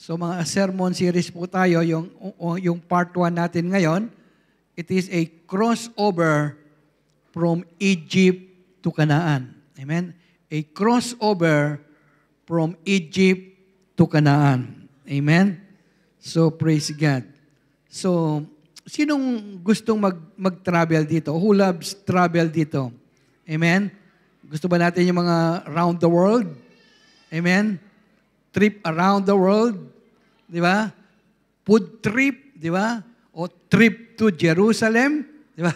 So mga sermon series po tayo, yung part 1 natin ngayon, it is a crossover from Egypt to Canaan. Amen? A crossover from Egypt to Canaan. Amen? So praise God. So, sinong gustong mag-travel dito? Who loves travel dito? Amen? Gusto ba natin yung mga around the world? Amen? Trip around the world, di ba? Food trip, di ba? O trip to Jerusalem, di ba?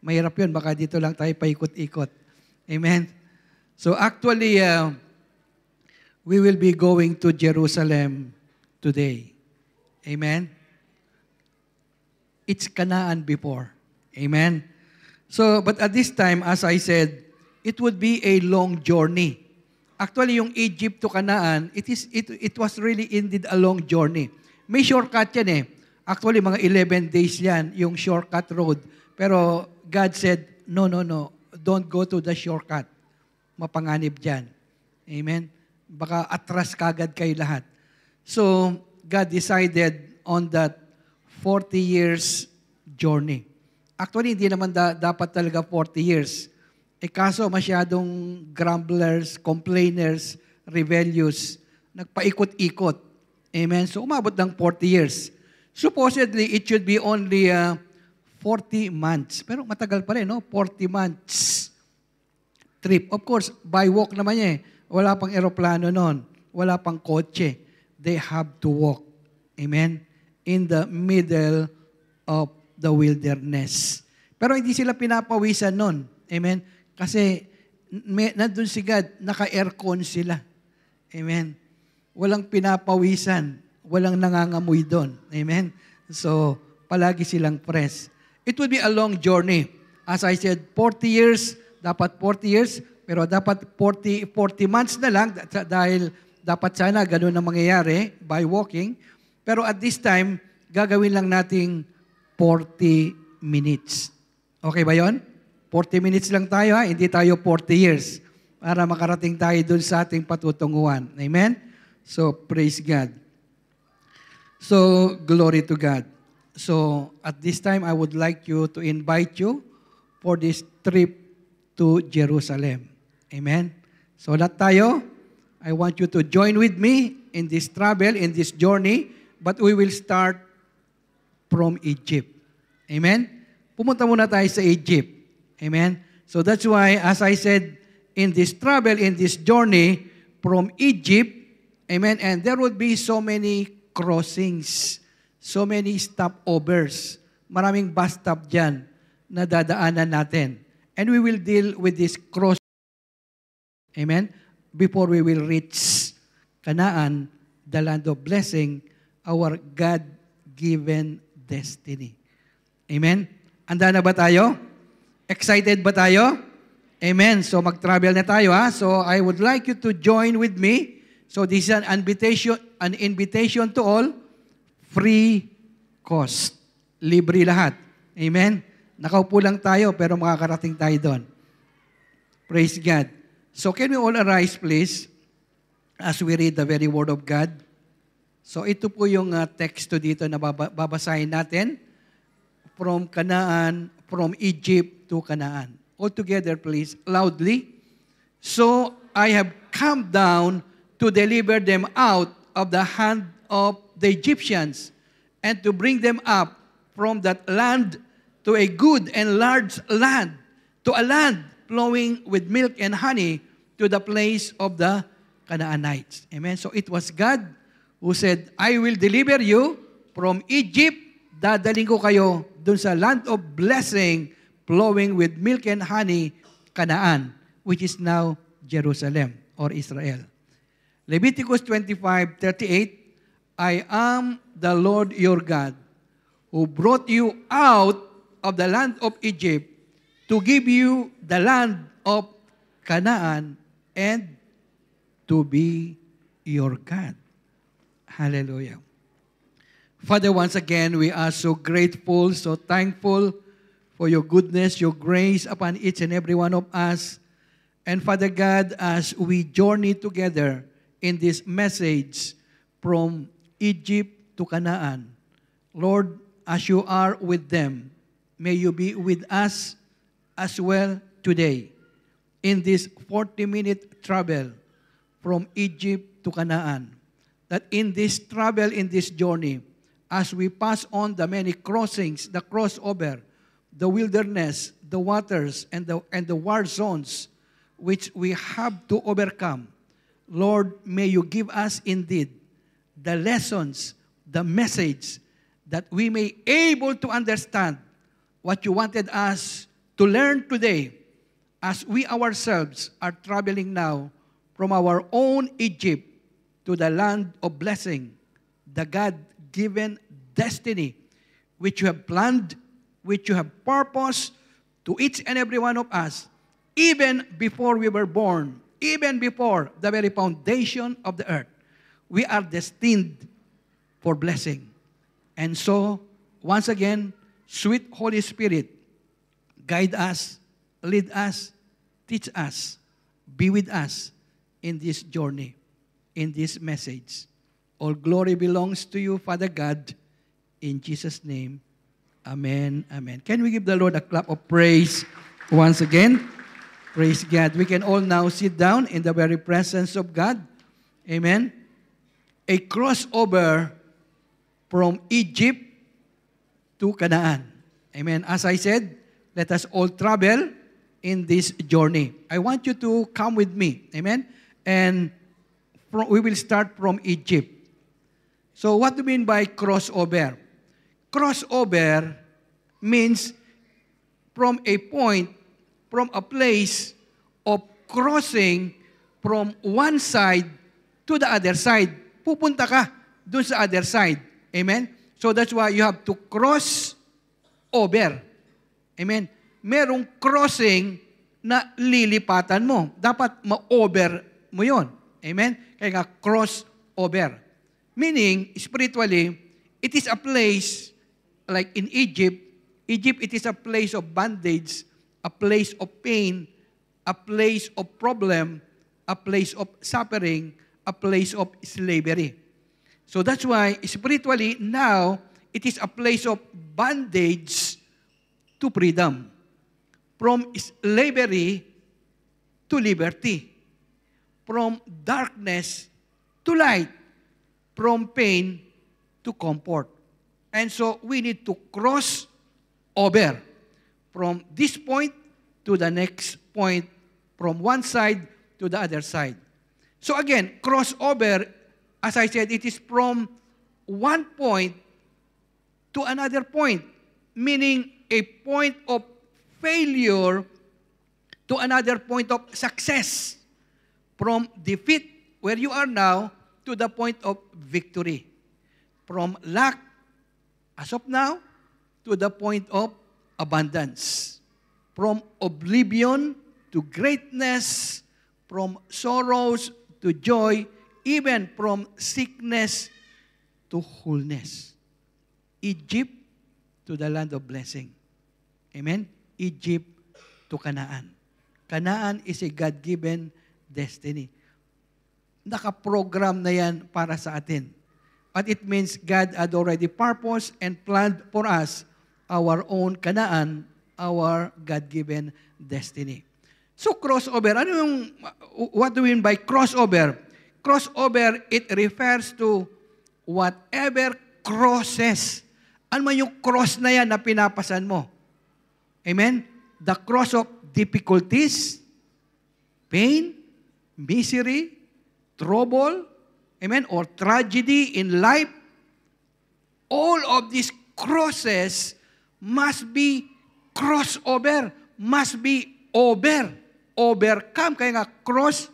Mahirap yun, baka dito lang tayo paikot-ikot. Amen? So actually, we will be going to Jerusalem today. Amen? It's Canaan before. Amen? So, but at this time, as I said, it would be a long journey. Actually, yung Egypt to Canaan, it was really indeed a long journey. May shortcut yan eh. Actually, mga 11 days yan, yung shortcut road. Pero God said, no. Don't go to the shortcut. Mapanganib dyan. Amen? Baka atras kagad kayo lahat. So, God decided on that 40 years journey. Actually, hindi naman dapat talaga 40 years. Kaso masyadong grumblers, complainers, rebellious, nagpaikot-ikot. Amen? So umabot ng 40 years. Supposedly, it should be only 40 months. Pero matagal pa rin, no? 40 months trip. Of course, by walk naman niya eh. Wala pang eroplano noon. Wala pang kotse. They have to walk. Amen? In the middle of the wilderness. Pero hindi sila pinapawisan noon. Amen? Kasi nandun si God, naka-aircon sila. Amen? Walang pinapawisan, walang nangangamoy doon. Amen? So, palagi silang fresh. It would be a long journey. As I said, 40 years, dapat 40 years, pero dapat 40 months na lang dahil dapat sana ganun ang mangyayari by walking. Pero at this time, gagawin lang nating 40 minutes. Okay ba yon? 40 minutes lang tayo, ha? Hindi tayo 40 years para makarating tayo dun sa ating patutunguhan. Amen? So, praise God. So, glory to God. So, at this time, I would like to invite you for this trip to Jerusalem. Amen? So, lahat tayo, I want you to join with me in this travel, in this journey, but we will start from Egypt. Amen? Pumunta muna tayo sa Egypt. Amen? So that's why, as I said, in this travel, in this journey from Egypt, amen, and there would be so many crossings, so many stopovers. Maraming bus stop dyan na dadaanan natin. And we will deal with this cross, amen, before we will reach Canaan, the land of blessing, our God-given destiny. Amen? Handa na ba tayo? Excited ba tayo? Amen. So mag-travel na tayo, ha? So I would like you to join with me. So this is an invitation to all, free cost. Libre lahat. Amen. Nakaupo lang tayo pero makakarating tayo doon. Praise God. So can we all arise please as we read the very word of God? So ito po yung teksto dito na babasahin natin from Canaan, from Egypt to Canaan. All together, please, loudly. So I have come down to deliver them out of the hand of the Egyptians and to bring them up from that land to a good and large land, to a land flowing with milk and honey, to the place of the Canaanites. Amen. So it was God who said, I will deliver you from Egypt. Dadaling ko kayo dun sa land of blessing, flowing with milk and honey, Canaan, which is now Jerusalem or Israel. Leviticus 25:38, I am the Lord your God, who brought you out of the land of Egypt to give you the land of Canaan and to be your God. Hallelujah. Father, once again, we are so grateful, so thankful for your goodness, your grace upon each and every one of us. And Father God, as we journey together in this message from Egypt to Canaan. Lord, as you are with them, may you be with us as well today in this 40-minute travel from Egypt to Canaan. That in this travel, in this journey, as we pass on the many crossings, the crossover, the wilderness, the waters, and the war zones which we have to overcome, Lord, may you give us indeed the lessons, the message, that we may able to understand what you wanted us to learn today as we ourselves are traveling now from our own Egypt to the land of blessing, the God-given destiny which you have planned, which you have purposed to each and every one of us, even before we were born, even before the very foundation of the earth. We are destined for blessing. And so, once again, sweet Holy Spirit, guide us, lead us, teach us, be with us in this journey, in this message. All glory belongs to you, Father God, in Jesus' name. Amen, amen. Can we give the Lord a clap of praise once again? Praise God. We can all now sit down in the very presence of God. Amen. A crossover from Egypt to Canaan. Amen. As I said, let us all travel in this journey. I want you to come with me. Amen. And we will start from Egypt. So what do you mean by crossover? Crossover means from a point, from a place of crossing from one side to the other side. Pupunta ka dun sa other side. Amen? So that's why you have to cross over. Amen? Merong crossing na lilipatan mo. Dapat ma-over mo yon. Amen? Kaya nga, cross over. Meaning, spiritually, it is a place, like in Egypt, it is a place of bondage, a place of pain, a place of problem, a place of suffering, a place of slavery. So that's why, spiritually, now, it is a place of bondage to freedom. From slavery to liberty. From darkness to light. From pain to comfort. And so, we need to cross over from this point to the next point, from one side to the other side. So again, crossover, as I said, it is from one point to another point, meaning a point of failure to another point of success, from defeat, where you are now, to the point of victory, from lack, as of now, to the point of abundance, from oblivion to greatness, from sorrows to joy, even from sickness to wholeness. Egypt to the land of blessing. Amen? Egypt to Canaan. Canaan is a God-given destiny. Nakaprogram na yan para sa atin. But it means God had already purposed and planned for us our own Canaan, our God-given destiny. So crossover, what do we mean by crossover? Crossover, it refers to whatever crosses. Ano man yung cross na yan na pinapasan mo? Amen? The cross of difficulties, pain, misery, trouble, amen, or tragedy in life. All of these crosses must be crossover, must be overcome. Kaya nga, cross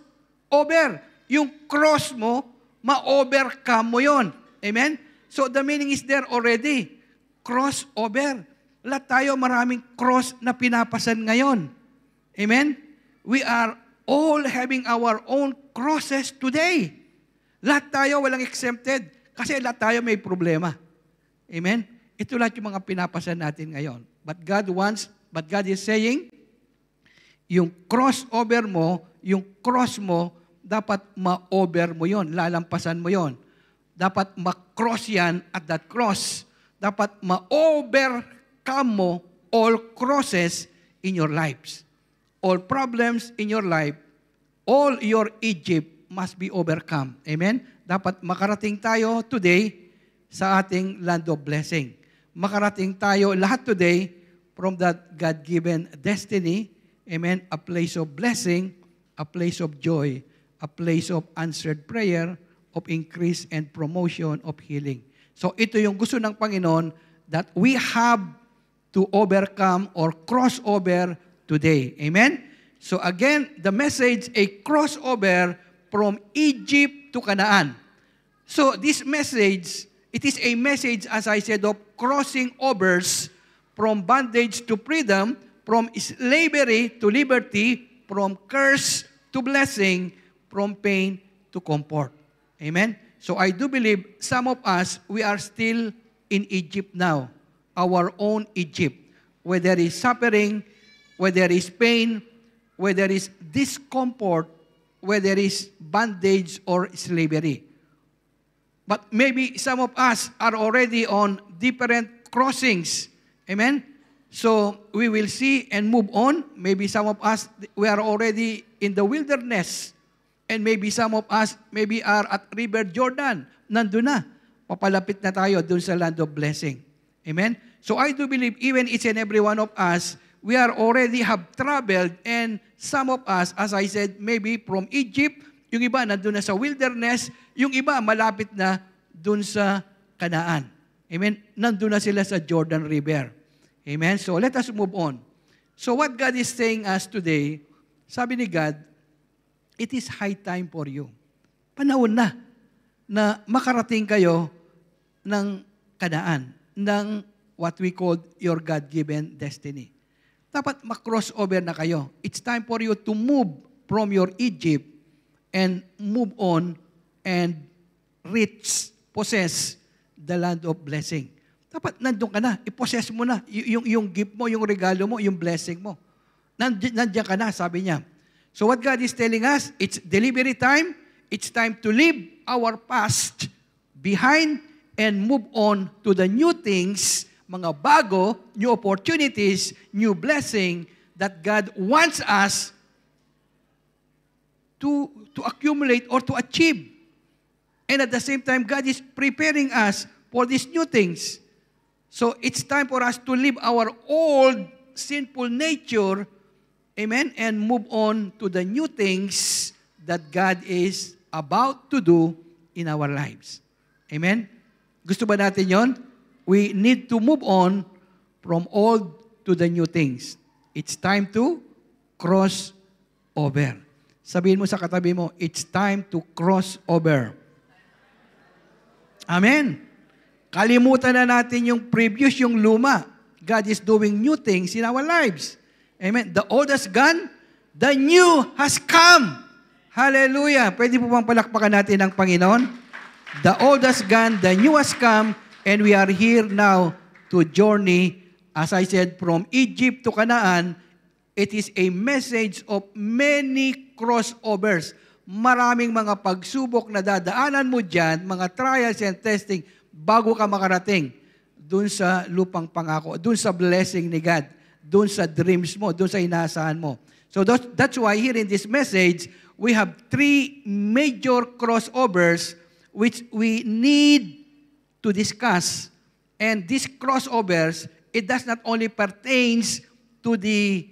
over. Yung cross mo, ma-overcome mo yon. Amen? So the meaning is there already. Crossover. Lahat tayo maraming cross na pinapasan ngayon. Amen? We are all having our own crosses today. Lahat tayo walang exempted kasi lahat tayo may problema. Amen? Ito lahat yung mga pinapasan natin ngayon. But God is saying, yung crossover mo, yung cross mo, dapat ma-over mo yon, lalampasan mo yon. Dapat ma-cross yan at that cross. Dapat ma-overcome mo all crosses in your lives. All problems in your life, all your Egypt must be overcome. Amen? Dapat makarating tayo today sa ating land of blessing. Makarating tayo lahat today from that God-given destiny. Amen? A place of blessing, a place of joy, a place of answered prayer, of increase and promotion of healing. So ito yung gusto ng Panginoon that we have to overcome or cross over today. Amen? So again, the message, a crossover from Egypt to Canaan. So this message, it is a message, as I said, of crossing overs from bondage to freedom, from slavery to liberty, from curse to blessing, from pain to comfort. Amen? So I do believe some of us, we are still in Egypt now, our own Egypt, where there is suffering, where there is pain, where there is discomfort, where there is bondage or slavery. But maybe some of us are already on different crossings. Amen? So we will see and move on. Maybe some of us, we are already in the wilderness. And maybe some of us, maybe are at River Jordan. Nandun na. Papalapit na tayo dun sa land of blessing. Amen? So I do believe even each and every one of us, we are already have traveled, and some of us, as I said, maybe from Egypt, yung iba nandun na sa wilderness, yung iba malapit na dun sa Canaan. Amen? Nandun na sila sa Jordan River. Amen? So let us move on. So what God is saying us today, sabi ni God, it is high time for you. Panahon na makarating kayo ng Canaan, ng what we call your God-given destiny. Dapat ma-crossover na kayo. It's time for you to move from your Egypt and move on and possess the land of blessing. Dapat nandun ka na, i-possess mo na. Yung gift mo, yung regalo mo, yung blessing mo. Nandiyan ka na, sabi niya. So what God is telling us, it's delivery time. It's time to leave our past behind and move on to the new things, mga bago, new opportunities, new blessing that God wants us to accumulate or to achieve. And at the same time, God is preparing us for these new things. So it's time for us to leave our old sinful nature, amen, and move on to the new things that God is about to do in our lives. Amen? Gusto ba natin yon? We need to move on from old to the new things. It's time to cross over. Sabihin mo sa katabi mo, it's time to cross over. Amen? Kalimutan na natin yung previous, yung luma. God is doing new things in our lives. Amen? The old has gone, the new has come. Hallelujah! Pwede po bang palakpakan natin ang Panginoon? The old has gone, the new has come, and we are here now to journey, as I said, from Egypt to Canaan. It is a message of many crossovers. Maraming mga pagsubok na dadaanan mo dyan, mga trials and testing, bago ka makarating dun sa lupang pangako, dun sa blessing ni God, dun sa dreams mo, dun sa inaasahan mo. So that's why here in this message, we have 3 major crossovers which we need to discuss. And these crossovers, it does not only pertains to the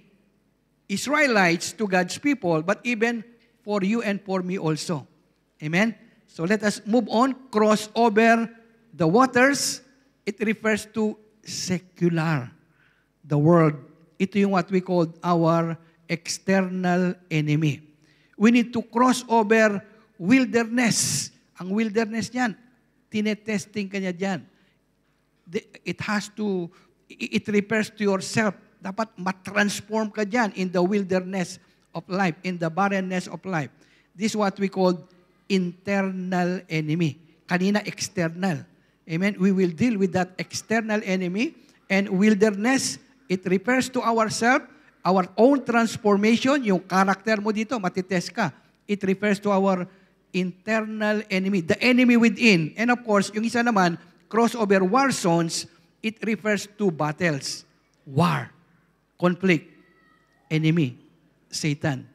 Israelites, to God's people, but even for you and for me also. Amen? So let us move on. Cross over the waters. It refers to secular, the world. Ito yung what we call our external enemy. We need to cross over wilderness. Ang wilderness niyan, tinetesting ka niya dyan. It refers to yourself. Dapat matransform ka dyan in the wilderness of life, in the barrenness of life. This is what we call internal enemy. Kanina, external. Amen? We will deal with that external enemy. And wilderness, it refers to ourselves, our own transformation. Yung character mo dito, matitest ka. It refers to our internal enemy, the enemy within. And of course, yung isa naman, crossover war zones, it refers to battles, war, conflict, enemy, Satan,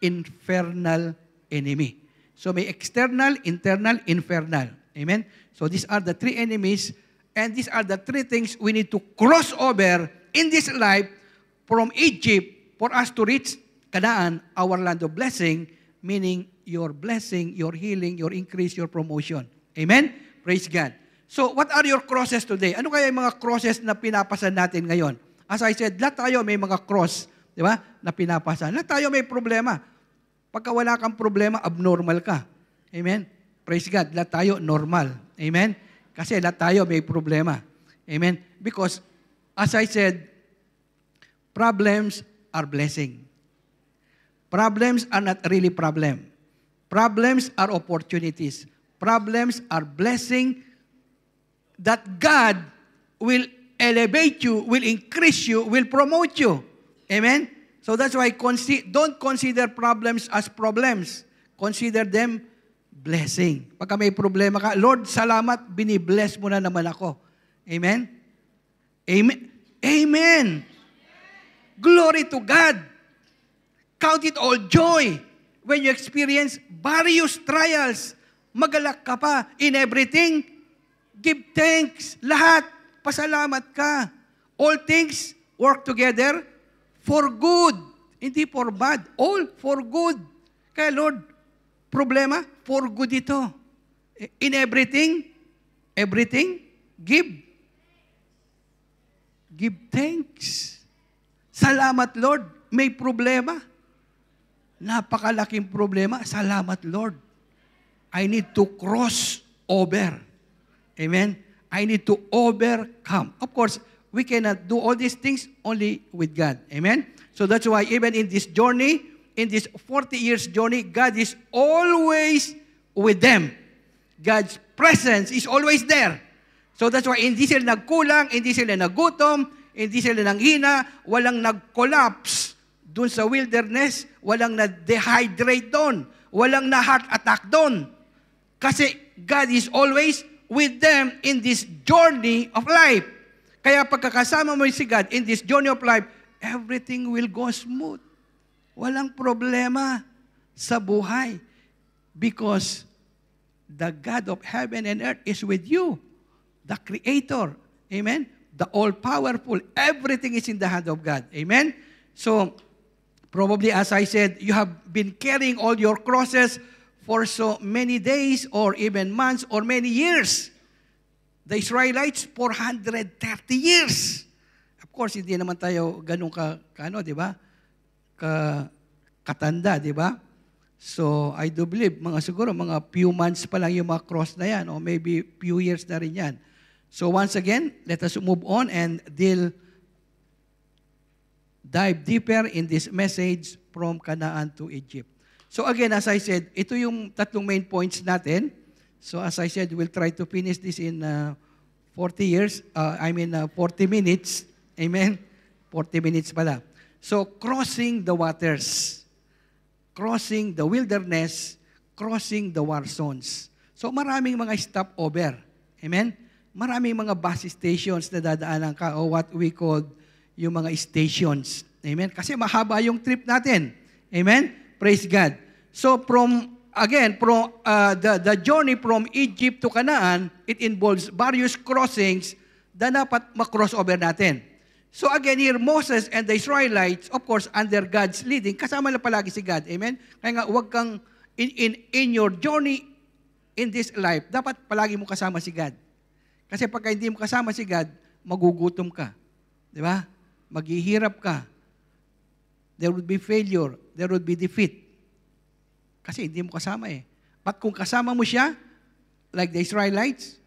infernal enemy. So may external, internal, infernal. Amen? So these are the three enemies, and these are the three things we need to cross over in this life from Egypt for us to reach Canaan, our land of blessing, meaning your blessing, your healing, your increase, your promotion. Amen? Praise God. So what are your crosses today? Ano kaya yung mga crosses na pinapasan natin ngayon? As I said, lahat tayo may mga cross, di ba, na pinapasan. Lahat tayo may problema. Pagka wala kang problema, abnormal ka. Amen? Praise God. Lahat tayo normal. Amen? Kasi lahat tayo may problema. Amen? Because, as I said, problems are blessing. Problems are not really problem. Problems are opportunities. Problems are blessing that God will elevate you, will increase you, will promote you. Amen? So that's why don't consider problems as problems. Consider them blessing. Pagka may problema ka, Lord, salamat, binibless mo na naman ako. Amen? Amen. Amen. Glory to God. Count it all joy when you experience various trials. Magalak ka pa in everything. Give thanks. Lahat. Pasalamat ka. All things work together for good. Hindi for bad. All for good. Kaya Lord, problema, for good ito. In everything, give thanks. Salamat, Lord. May problema. Napakalaking problema. Salamat, Lord. I need to cross over. Amen? I need to overcome. Of course, we cannot do all these things only with God. Amen? So that's why even in this journey, in this 40 years journey, God is always with them. God's presence is always there. So that's why hindi sila nagkulang, hindi sila nagutom, hindi sila nanghina, walang nag-collapse dun sa wilderness, walang na-dehydrate doon, walang na-heart attack doon. Kasi God is always with them in this journey of life. Kaya pagkakasama mo si God in this journey of life, everything will go smooth. Walang problema sa buhay. Because the God of heaven and earth is with you. The Creator. Amen? The all-powerful. Everything is in the hand of God. Amen? So, probably as I said, you have been carrying all your crosses for so many days or even months or many years. The Israelites, 430 years. Of course, hindi naman tayo ganun di ba? Katanda, di ba? So, I do believe, siguro mga few months pa lang yung mga cross na yan, or maybe few years na rin yan. So, once again, let us move on and dive deeper in this message from Canaan to Egypt. So again, as I said, ito yung tatlong main points natin. So as I said, we'll try to finish this in 40 minutes. Amen? 40 minutes pala. So crossing the waters, crossing the wilderness, crossing the war zones. So maraming mga stopover. Amen? Maraming mga bus stations na dadaanan ka o what we call yung mga stations. Amen? Kasi mahaba yung trip natin. Amen? Praise God. So the journey from Egypt to Canaan, it involves various crossings na dapat ma-crossover natin. So again, here, Moses and the Israelites, of course, under God's leading, kasama na palagi si God. Amen? Kaya nga, huwag kang, in your journey in this life, dapat palagi mo kasama si God. Kasi pagka hindi mo kasama si God, magugutom ka. Di ba? Maghihirap ka. There would be failure. There would be defeat. Kasi hindi mo kasama eh. But kung kasama mo siya, like the Israelites,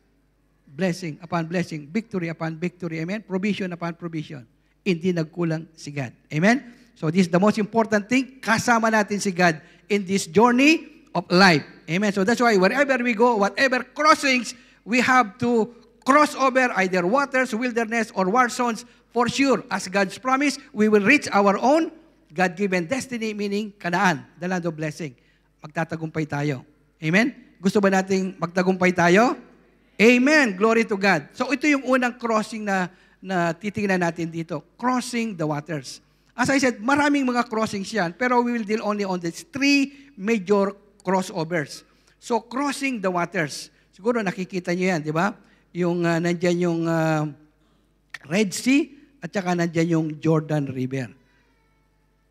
blessing upon blessing, victory upon victory, amen? Provision upon provision. Hindi nagkulang si God. Amen? So this is the most important thing. Kasama natin si God in this journey of life. Amen? So that's why wherever we go, whatever crossings, we have to cross over either waters, wilderness, or war zones. For sure, as God's promise, we will reach our own God-given destiny, meaning Canaan, the land of blessing. Magtatagumpay tayo. Amen? Gusto ba nating magtagumpay tayo? Amen. Glory to God. So ito yung unang crossing na titingnan natin dito. Crossing the waters. As I said, maraming mga crossings yan, pero we will deal only on these 3 major crossovers. So crossing the waters. Siguro nakikita nyo yan, di ba? Yung nandyan yung Red Sea at saka nandyan yung Jordan River.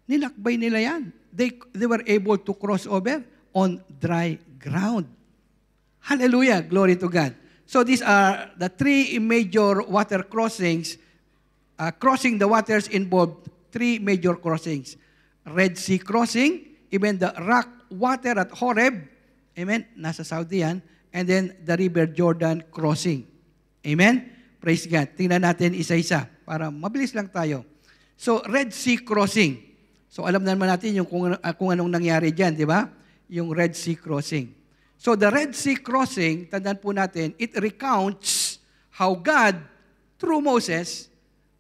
Nilakbay nila yan. They were able to cross over on dry ground. Hallelujah. Glory to God. So these are the 3 major water crossings. Crossing the waters involved 3 major crossings. Red Sea crossing, even the rock water at Horeb, amen, nasa Saudi yan, and then the River Jordan crossing. Amen? Praise God. Tingnan natin isa-isa para mabilis lang tayo. So, Red Sea crossing. So, alam naman natin yung kung anong nangyari dyan, di ba? Yung Red Sea crossing. So, the Red Sea crossing, tandaan po natin, it recounts how God, through Moses,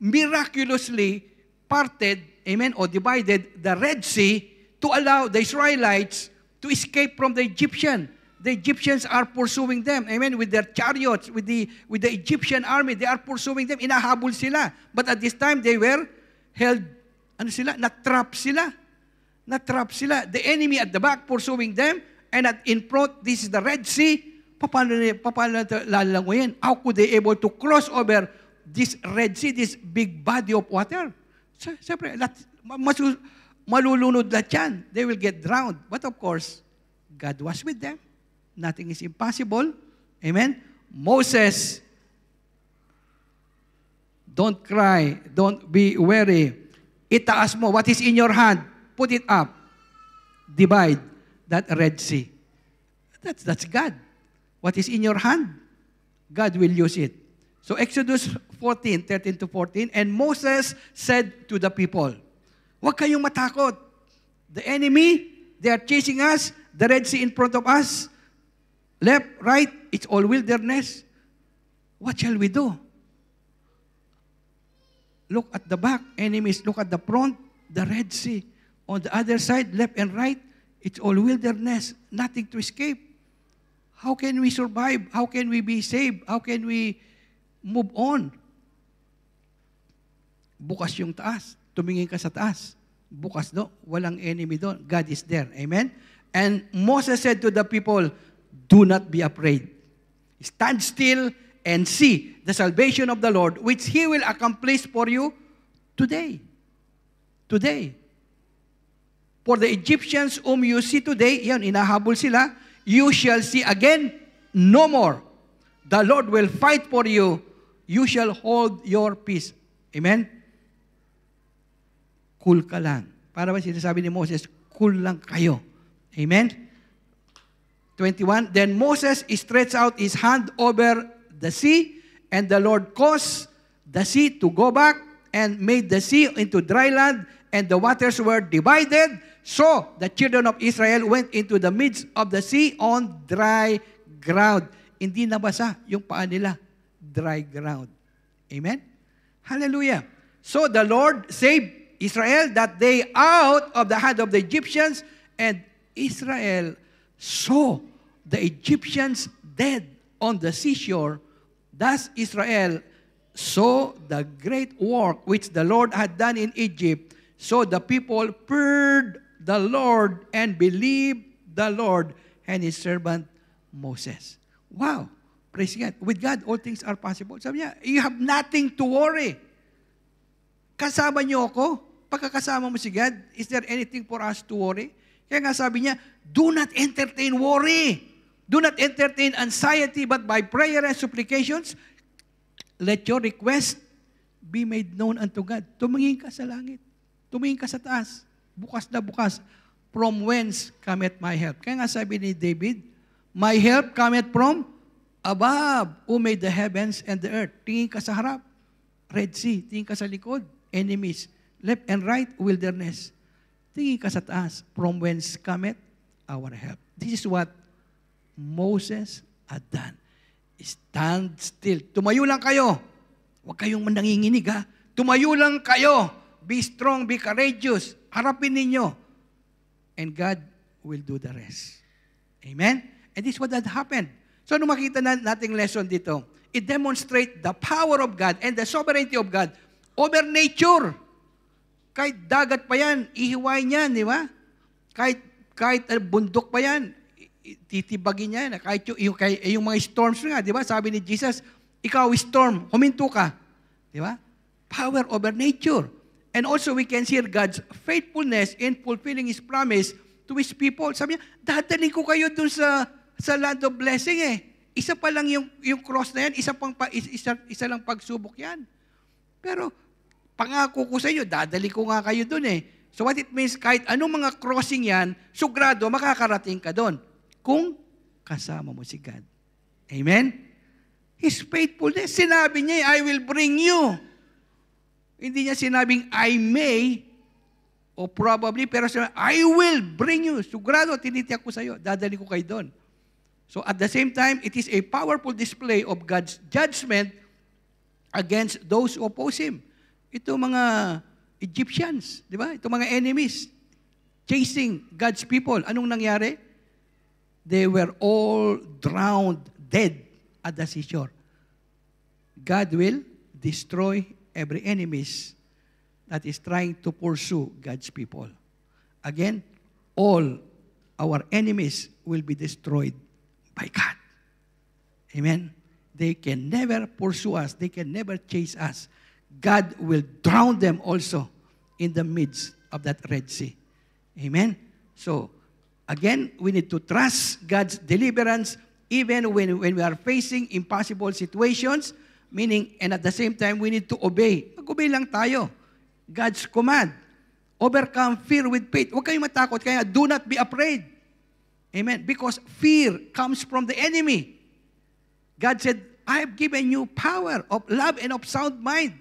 miraculously parted, amen, or divided the Red Sea to allow the Israelites to escape from the Egyptian. The Egyptians are pursuing them, amen, with their chariots, with the Egyptian army. They are pursuing them. Inahabol sila. But at this time, they were held, natrap sila. Natrap sila. The enemy at the back pursuing them, and in front, this is the Red Sea. Paano lalangoyin? How could they able to cross over this Red Sea, this big body of water? Siyempre, malulunod lahat yan. They will get drowned. But of course, God was with them. Nothing is impossible. Amen? Moses, don't cry. Don't be weary. Itaas mo. What is in your hand? Put it up. Divide that Red Sea. That's God. What is in your hand? God will use it. So Exodus 14, 13 to 14, and Moses said to the people, huwag kayong matakot. The enemy, they are chasing us. The Red Sea in front of us. Left, right, it's all wilderness. What shall we do? Look at the back, enemies. Look at the front, the Red Sea. On the other side, left and right, it's all wilderness. Nothing to escape. How can we survive? How can we be saved? How can we move on? Bukas yung taas. Tumingin ka sa taas. Bukas do. Walang enemy doon. God is there. Amen? And Moses said to the people, do not be afraid. Stand still and see the salvation of the Lord, which He will accomplish for you today. Today. For the Egyptians whom you see today, yan, inahabol sila, you shall see again no more. The Lord will fight for you. You shall hold your peace. Amen? Cool ka lang. Para ba sinasabi ni Moses, cool lang kayo. Amen? 21, then Moses stretched out his hand over the sea, and the Lord caused the sea to go back and made the sea into dry land, and the waters were divided. So the children of Israel went into the midst of the sea on dry ground. Hindi nabasa yung paa nila. Dry ground. Amen? Hallelujah. So the Lord saved Israel that day out of the hand of the Egyptians, and Israel saw the Egyptians dead on the seashore. Thus Israel saw the great work which the Lord had done in Egypt. So the people feared the Lord and believed the Lord and His servant Moses. Wow! Praise God. With God, all things are possible. Sabi niya, you have nothing to worry. Kasama niyo ako. Pagkakasama mo si God, is there anything for us to worry? Kaya nga sabi niya, do not entertain worry. Do not entertain anxiety, but by prayer and supplications, let your request be made known unto God. Tumingin ka sa langit. Tumingin ka sa taas. Bukas na bukas. From whence cometh my help? Kaya nga sabi ni David, my help cometh from above, who made the heavens and the earth. Tingin ka sa harap, Red Sea. Tingin ka sa likod, enemies. Left and right, wilderness. Tingin ka sa taas, from whence cometh our help. This is what Moses had done. Stand still. Tumayo lang kayo. Huwag kayong nanginginig, ha? Tumayo lang kayo. Be strong, be courageous. Harapin ninyo. And God will do the rest. Amen? And this is what had happened. So, nung makita nating lesson dito, it demonstrates the power of God and the sovereignty of God over nature. Kahit dagat pa yan, ihiwain yan, di ba? Kahit bundok pa yan, titibagin yan. Kahit yung mga storms nga, di ba? Sabi ni Jesus, ikaw storm, huminto ka. Di ba? Power over nature. And also we can see God's faithfulness in fulfilling His promise to His people. Sabi niya, dadalhin ko kayo dun sa land of blessing eh. Isa pa lang yung cross na yan, isa lang pagsubok yan. Pero pangako ko sa inyo, dadalhin ko nga kayo dun eh. So what it means, kahit anong mga crossing yan, sugrado, makakarating ka dun. Kung kasama mo si God. Amen? His faithfulness, sinabi niya, I will bring you. Hindi niya sinabing, I may, o probably, pero sinabi, I will bring you. Sugrado, tinitiyak ko sa iyo, dadali ko kayo doon. So at the same time, it is a powerful display of God's judgment against those who oppose Him. Ito mga Egyptians, di ba? Ito mga enemies, chasing God's people. Anong nangyari? They were all drowned, dead at the seashore. God will destroy every enemies that is trying to pursue God's people. Again, all our enemies will be destroyed by God. Amen? They can never pursue us. They can never chase us. God will drown them also in the midst of that Red Sea. Amen? So, again, we need to trust God's deliverance even when we are facing impossible situations. Meaning, and at the same time, we need to obey. Mag-obey lang tayo. God's command. Overcome fear with faith. Huwag kayong matakot. Kaya do not be afraid. Amen. Because fear comes from the enemy. God said, I have given you power of love and of sound mind.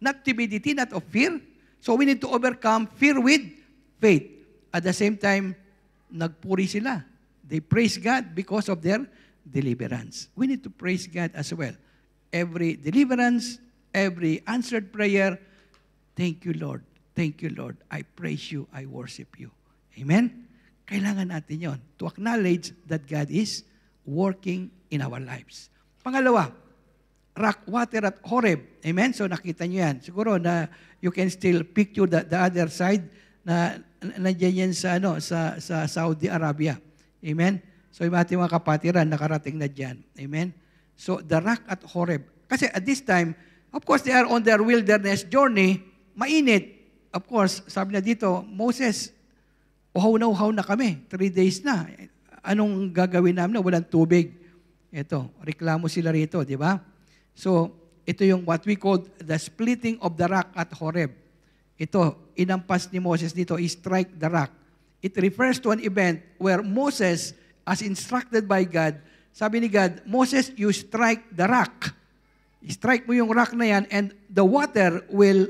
Not timidity, not of fear. So we need to overcome fear with faith. At the same time, nagpuri sila. They praise God because of their deliverance. We need to praise God as well. Every deliverance, every answered prayer, thank you, Lord. Thank you, Lord. I praise you. I worship you. Amen? Kailangan natin yon to acknowledge that God is working in our lives. Pangalawa, rock water at Horeb. Amen? So nakita nyo yan. Siguro na you can still picture the other side na nandiyan yan sa Saudi Arabia. Amen? So yung ating mga kapatiran, nakarating na dyan. Amen? So, the rock at Horeb. Kasi at this time, of course, they are on their wilderness journey. Mainit. Of course, sabi na dito, Moses, uhaw na kami. 3 days na. Anong gagawin namin na walang tubig? Ito, reklamo sila rito, di ba? So, ito yung what we call the splitting of the rock at Horeb. Ito, inampas ni Moses dito, strike the rock. It refers to an event where Moses, as instructed by God, sabi ni God, Moses, you strike the rock. Strike mo yung rock na yan and the water will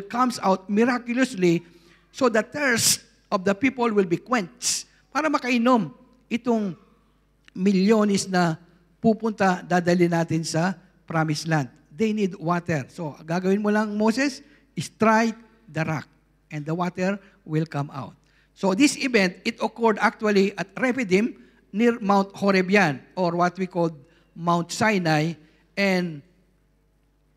comes out miraculously so the thirst of the people will be quenched. Para makainom itong milyones na pupunta, dadali natin sa promised land. They need water. So, gagawin mo lang, Moses, strike the rock and the water will come out. So, this event, it occurred actually at Rephidim, near Mount Horeb yan, or what we call Mount Sinai, and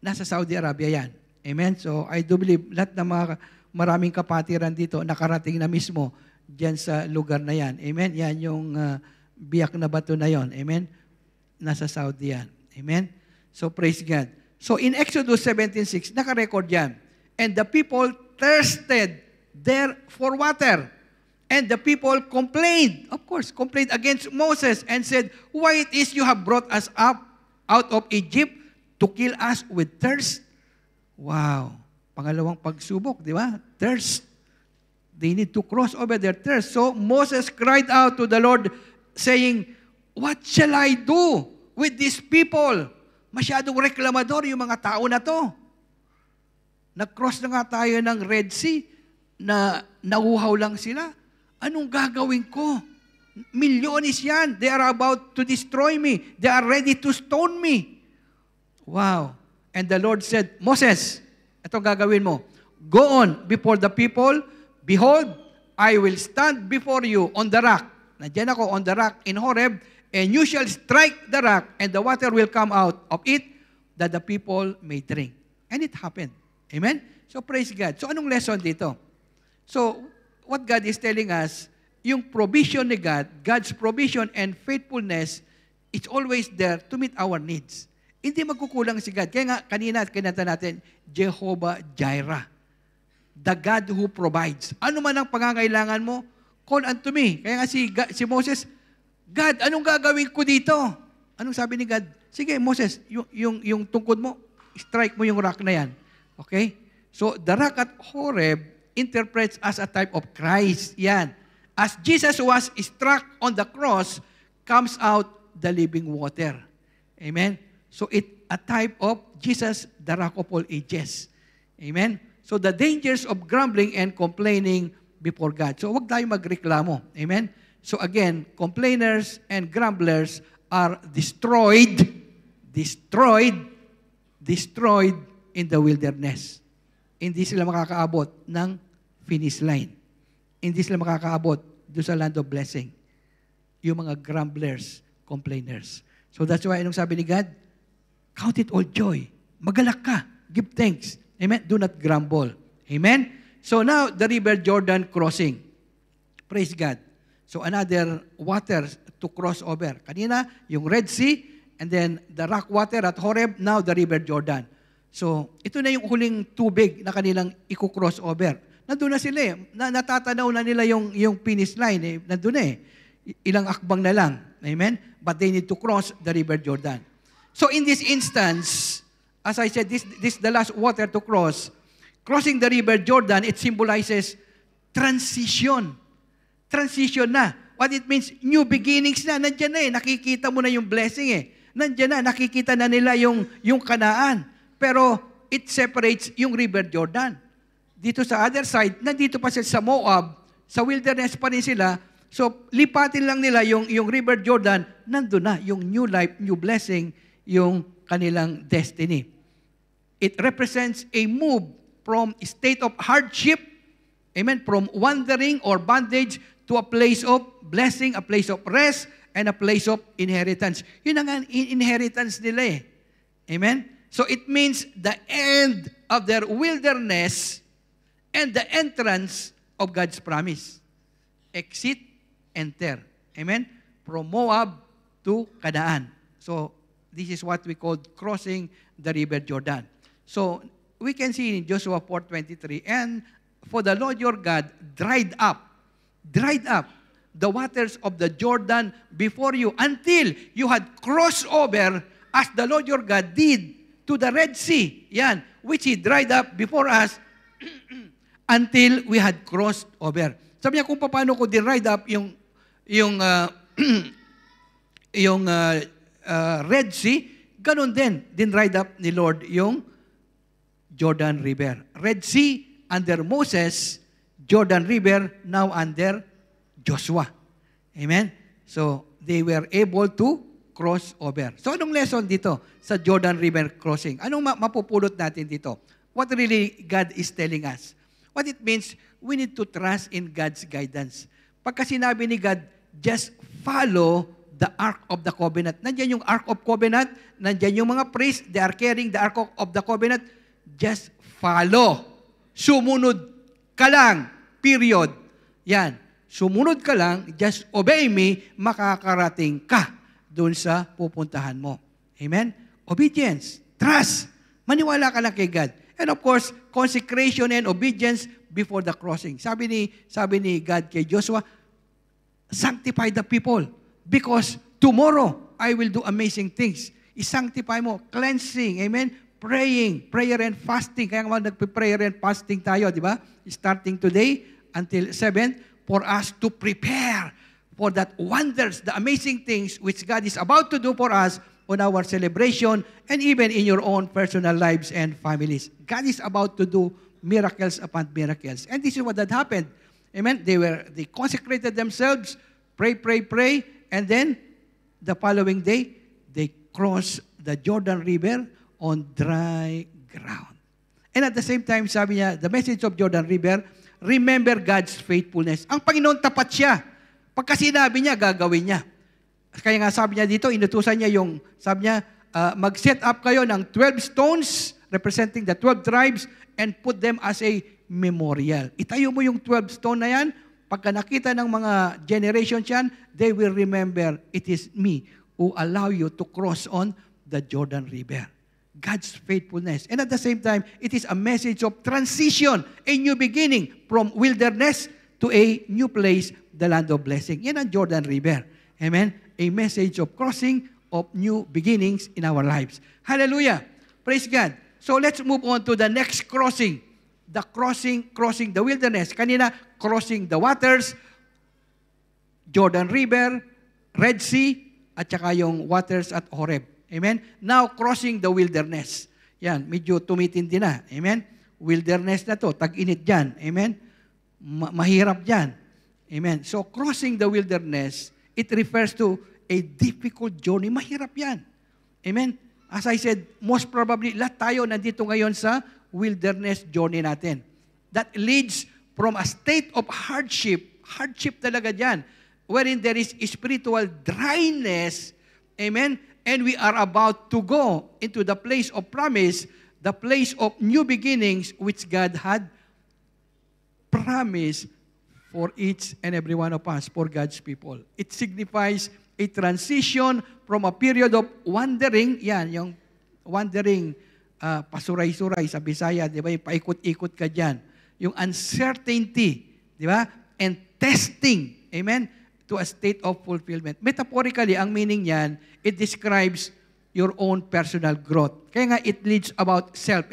nasa Saudi Arabia yan. Amen? So, I do believe lahat ng mga maraming kapatiran dito nakarating na mismo dyan sa lugar na yan. Amen? Yan yung biyak na bato na yon. Amen? Nasa Saudi yan. Amen? So, praise God. So, in Exodus 17:6, nakarecord yan. And the people thirsted there for water. And the people complained, of course, complained against Moses and said, why it is you have brought us up out of Egypt to kill us with thirst? Wow. Pangalawang pagsubok, di ba? Thirst. They need to cross over their thirst. So Moses cried out to the Lord saying, what shall I do with these people? Masyadong reklamador yung mga tao na to. Nag-cross na nga tayo ng Red Sea na nauhaw lang sila. Anong gagawin ko? Milyones yan. They are about to destroy me. They are ready to stone me. Wow. And the Lord said, Moses, ito gagawin mo. Go on before the people. Behold, I will stand before you on the rock. Nandiyan ako on the rock in Horeb, and you shall strike the rock, and the water will come out of it, that the people may drink. And it happened. Amen? So praise God. So anong lesson dito? So what God is telling us, yung provision ni God, God's provision and faithfulness, it's always there to meet our needs. Hindi magkukulang si God. Kaya nga, kanina kinanta natin, Jehovah Jireh, the God who provides. Ano man ang pangangailangan mo, call unto me. Kaya nga si Moses, God, anong gagawin ko dito? Anong sabi ni God? Sige, Moses, yung tungkod mo, strike mo yung rock na yan. Okay? So, the rock at Horeb interprets as a type of Christ. Yan. As Jesus was struck on the cross, comes out the living water. Amen? So, a type of Jesus, the rock of all ages. Amen? So, the dangers of grumbling and complaining before God. So, huwag tayo magreklamo. Amen? So, again, complainers and grumblers are destroyed in the wilderness. Hindi sila makakaabot ng finish line. Hindi sila makakaabot doon sa land of blessing. Yung mga grumblers, complainers. So that's why, anong sabi ni God? Count it all joy. Magalak ka. Give thanks. Amen? Do not grumble. Amen? So now, the river Jordan crossing. Praise God. So another water to cross over. Kanina, yung Red Sea, and then the rock water at Horeb, now the river Jordan. So, ito na yung huling tubig na kanilang i-cross over. Nandun na sila eh. Natatanaw na nila yung finish line eh. Nandun na eh. Ilang akbang na lang. Amen? But they need to cross the river Jordan. So, in this instance, as I said, this is the last water to cross. Crossing the river Jordan, it symbolizes transition. Transition na. What it means, new beginnings na. Nandiyan na eh. Nakikita mo na yung blessing eh. Nandiyan na. Nakikita na nila yung Kanaan. Pero it separates yung river Jordan. Dito sa other side, nandito pa sila sa Moab, sa wilderness pa rin sila. So, lipatin lang nila yung river Jordan, nandun na yung new life, new blessing, yung kanilang destiny. It represents a move from a state of hardship, amen, from wandering or bondage to a place of blessing, a place of rest, and a place of inheritance. Yun ang inheritance nila eh. Amen? So it means the end of their wilderness and the entrance of God's promise. Exit, enter. Amen? From Moab to Canaan. So this is what we call crossing the river Jordan. So we can see in Joshua 4:23, and for the Lord your God dried up the waters of the Jordan before you until you had crossed over as the Lord your God did to the Red Sea, yan, which He dried up before us until we had crossed over. Sabi niya kung paano ko din-dried up yung Red Sea, ganun din-dried up ni Lord yung Jordan River. Red Sea under Moses, Jordan River now under Joshua. Amen? So, they were able to cross over. So, anong lesson dito sa Jordan River crossing? Anong mapupulot natin dito? What really God is telling us? What it means, we need to trust in God's guidance. Pagka sinabi ni God, just follow the Ark of the Covenant. Nandiyan yung Ark of Covenant, nandiyan yung mga priests, they are carrying the Ark of the Covenant. Just follow. Sumunod ka lang. Period. Yan. Sumunod ka lang, just obey me, makakarating ka doon sa pupuntahan mo. Amen? Obedience. Trust. Maniwala ka lang kay God. And of course, consecration and obedience before the crossing. Sabi ni God kay Joshua, sanctify the people because tomorrow I will do amazing things. I-sanctify mo. Cleansing. Amen? Praying. Prayer and fasting. Kaya nga nagpe-prayer and fasting tayo, di ba? Starting today until 7 for us to prepare for that wonders, the amazing things which God is about to do for us on our celebration and even in your own personal lives and families. God is about to do miracles upon miracles. And this is what had happened. Amen? They consecrated themselves, pray, and then the following day, they crossed the Jordan River on dry ground. And at the same time, sabi niya, the message of Jordan River, remember God's faithfulness. Ang Panginoon tapat siya. Pagka sinabi niya, gagawin niya. Kaya nga sabi niya dito, inutusan niya sabi niya, mag-set up kayo ng 12 stones representing the 12 tribes and put them as a memorial. Itayo mo yung 12 stone na yan. Pagka nakita ng mga generations yan, they will remember it is me who allow you to cross on the Jordan River. God's faithfulness. And at the same time, it is a message of transition, a new beginning from wilderness to a new place, the land of blessing. Yan ang Jordan River. Amen? A message of crossing of new beginnings in our lives. Hallelujah! Praise God. So let's move on to the next crossing. The crossing the wilderness. Kanina, crossing the waters, Jordan River, Red Sea, at saka yung waters at Horeb. Amen? Now, crossing the wilderness. Yan, medyo tumitindi na. Amen? Wilderness na to, tag-init dyan. Amen? Mahirap dyan. Amen? So, crossing the wilderness, it refers to a difficult journey. Mahirap yan. Amen? As I said, most probably, lahat tayo nandito ngayon sa wilderness journey natin. That leads from a state of hardship talaga dyan, wherein there is spiritual dryness, amen, and we are about to go into the place of promise, the place of new beginnings which God had promised for each and every one of us, for God's people. It signifies a transition from a period of wandering, yan, yung wandering, pasuray-suray sa Bisaya, di ba, yung paikot-ikot ka dyan. Yung uncertainty, di ba, and testing, amen, to a state of fulfillment. Metaphorically, ang meaning niyan, it describes your own personal growth. Kaya nga, it leads about self.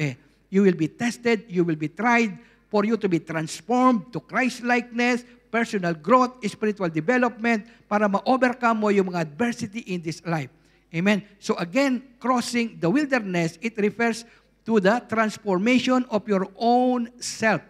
You will be tested, you will be tried for you to be transformed to Christ-likeness, personal growth, spiritual development, para ma-overcome mo yung mga adversity in this life. Amen? So again, crossing the wilderness, it refers to the transformation of your own self.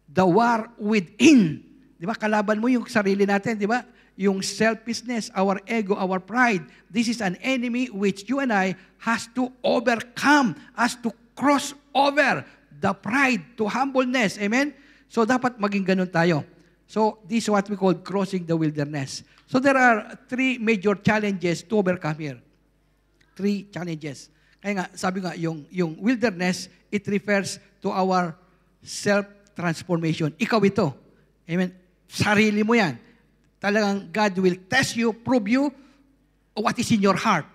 The war within. Di ba? Kalaban mo yung sarili natin, di ba? Yung selfishness, our ego, our pride. This is an enemy which you and I has to overcome, has to cross over the pride to humbleness. Amen? So dapat maging ganun tayo. So this is what we call crossing the wilderness. So there are 3 major challenges to overcome here. 3 challenges. Kaya nga, sabi nga, yung wilderness, it refers to our self-transformation. Ikaw ito. Amen? Sarili mo yan. Talagang God will test you, prove you what is in your heart.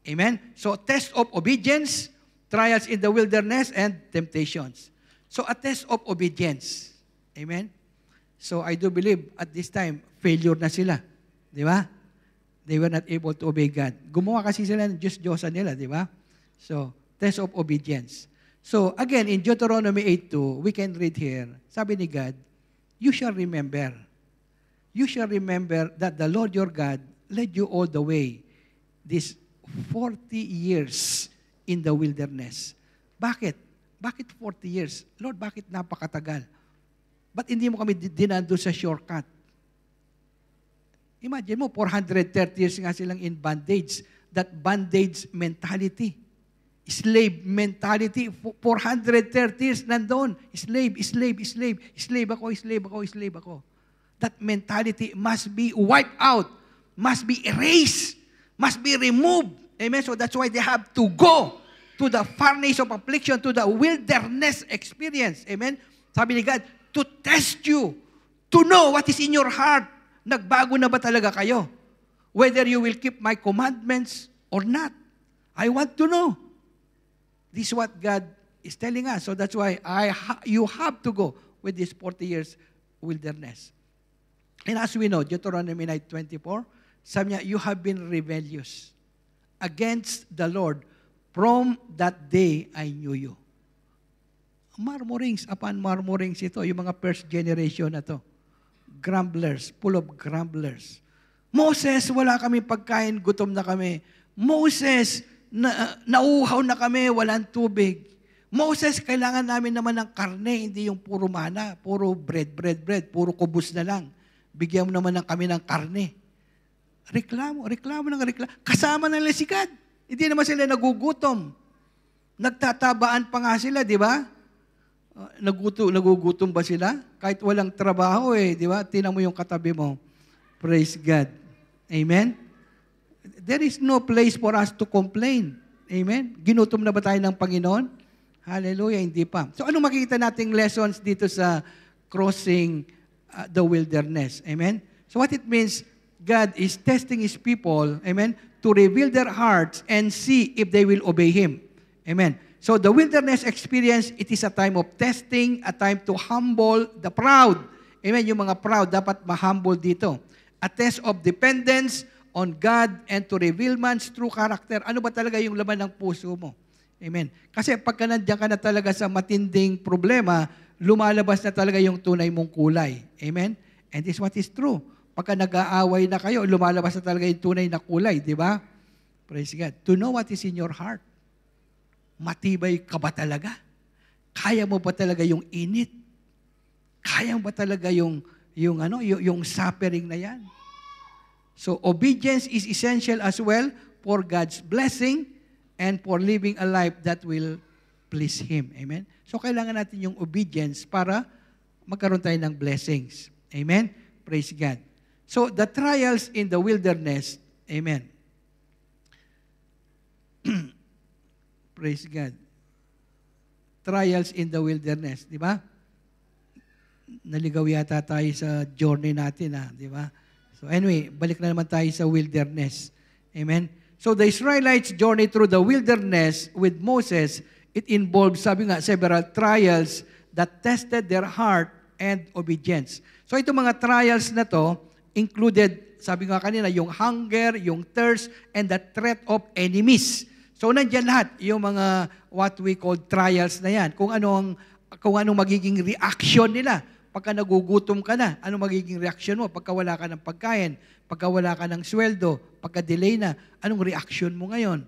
Amen? So, test of obedience, trials in the wilderness, and temptations. So, a test of obedience. Amen? So, I do believe at this time, failure na sila. Di ba? They were not able to obey God. Gumawa kasi sila ng Diyos-Diyosan nila, di ba? So, test of obedience. So, again, in Deuteronomy 8:2, we can read here, sabi ni God, you shall remember that the Lord your God led you all the way these 40 years in the wilderness. Bakit? Bakit 40 years? Lord, bakit napakatagal? Ba't hindi mo kami dinando sa shortcut? Imagine mo, 430 years nga silang in bondage. That bondage mentality. Slave mentality. 430 years nandoon. Slave ako. That mentality must be wiped out. Must be erased. Must be removed. Amen? So that's why they have to go to the furnace of affliction, to the wilderness experience. Amen? Sabi ni God, to test you, to know what is in your heart. Nagbago na ba talaga kayo? Whether you will keep my commandments or not. I want to know. This is what God is telling us. So that's why you have to go with this 40 years wilderness. And as we know, Deuteronomy 9:24, sabi niya, you have been rebellious against the Lord from that day I knew you. Murmurings upon murmurings ito, yung mga first generation na to. Grumblers, full of grumblers. Moses, wala kami pagkain, gutom na kami. Moses, nauuhaw na kami, walang tubig. Moses, kailangan namin naman ng karne, hindi yung puro mana, puro bread, puro kubos na lang. Bigyan mo naman kami ng karne. Reklamo. Kasama na nila si God. Hindi naman sila nagugutom. Nagtatabaan pa nga sila, di ba? Nagugutom ba sila? Kahit walang trabaho di ba? Tingnan mo yung katabi mo. Praise God. Amen? There is no place for us to complain. Amen? Ginutom na ba tayo ng Panginoon? Hallelujah, hindi pa. So ano makikita nating lessons dito sa crossing the wilderness? Amen? So what it means, God is testing His people, amen, to reveal their hearts and see if they will obey Him. Amen? So the wilderness experience, it is a time of testing, a time to humble the proud. Amen? Yung mga proud, dapat ma-humble dito. A test of dependence on God and to reveal man's true character. Ano ba talaga yung laman ng puso mo? Amen. Kasi pagka nandiyan ka na talaga sa matinding problema, lumalabas na talaga yung tunay mong kulay. Amen? And this is what is true. Pagka nag-aaway na kayo, lumalabas na talaga yung tunay na kulay, di ba? Praise God. To know what is in your heart. Matibay ka ba talaga? Kaya mo ba talaga yung init? Kaya mo ba talaga yung suffering na yan? So, obedience is essential as well for God's blessing and for living a life that will please Him. Amen? So, kailangan natin yung obedience para magkaroon tayo ng blessings. Amen? Praise God. So, the trials in the wilderness, amen. Praise God. Trials in the wilderness, di ba? Naligaw yata tayo sa journey natin, di ba? So anyway, balik na naman tayo sa wilderness. Amen? So the Israelites' journey through the wilderness with Moses, it involved, sabi nga, several trials that tested their heart and obedience. So itong mga trials na to included, sabi nga kanina, yung hunger, yung thirst, and the threat of enemies. So nandiyan lahat, yung mga what we call trials na yan. Kung anong magiging reaction nila. Pagka nagugutom ka na, ano magiging reaction mo? Pagka wala ka ng pagkain, pagka wala ka ng sweldo, pagka delay na, anong reaction mo ngayon?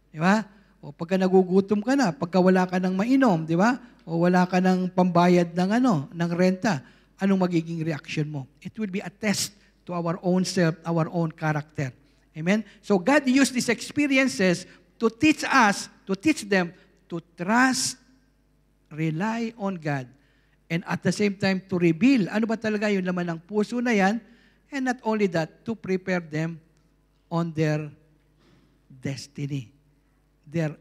Di ba? O pagka nagugutom ka na, pagka wala ka ng mainom, di ba? O wala ka ng pambayad ng renta, anong magiging reaction mo? It will be a test to our own self, our own character. Amen? So God used these experiences to teach them to trust, rely on God, and at the same time, to reveal ano ba talaga yung laman ng puso na yan, and not only that, to prepare them on their destiny, their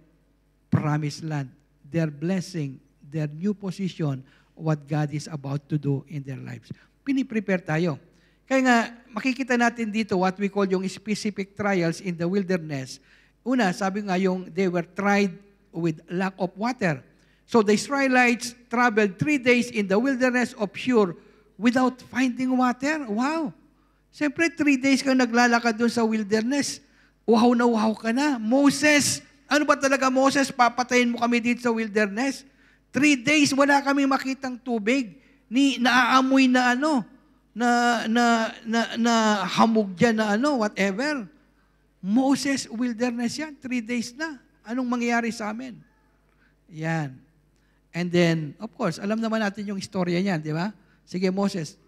promised land, their blessing, their new position, what God is about to do in their lives. Piniprepare tayo. Kaya nga, makikita natin dito what we call yung specific trials in the wilderness. Una, sabi nga yung they were tried with lack of water. So the Israelites traveled 3 days in the wilderness of Shur without finding water. Wow! Siyempre, 3 days kang naglalakad doon sa wilderness. Uhaw na uhaw ka na. Moses, ano ba talaga Moses? Papatayin mo kami dito sa wilderness? 3 days, wala kami makitang tubig. Naaamoy na na hamog dyan na whatever. Moses, wilderness yan. 3 days na. Anong mangyayari sa amin? Yan. And then, of course, alam naman natin yung istorya niyan, di ba? Sige, Moses,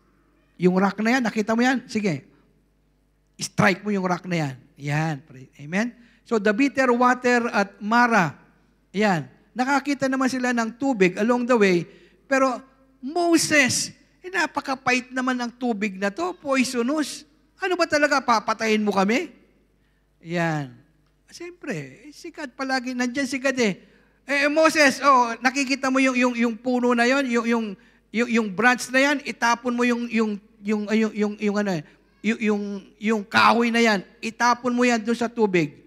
yung rock na yan, nakita mo yan? Sige, strike mo yung rock na yan. Yan. Amen? So, the bitter water at Mara, yan. Nakakita naman sila ng tubig along the way, pero Moses, napakapait naman ng tubig na to, poisonous. Ano ba talaga, papatayin mo kami? Yan. Siyempre, si God palagi, nandyan si God Moses, nakikita mo yung puno na yon, yung branch na yan, itapon mo yung kahoy na yan, itapon mo yan doon sa tubig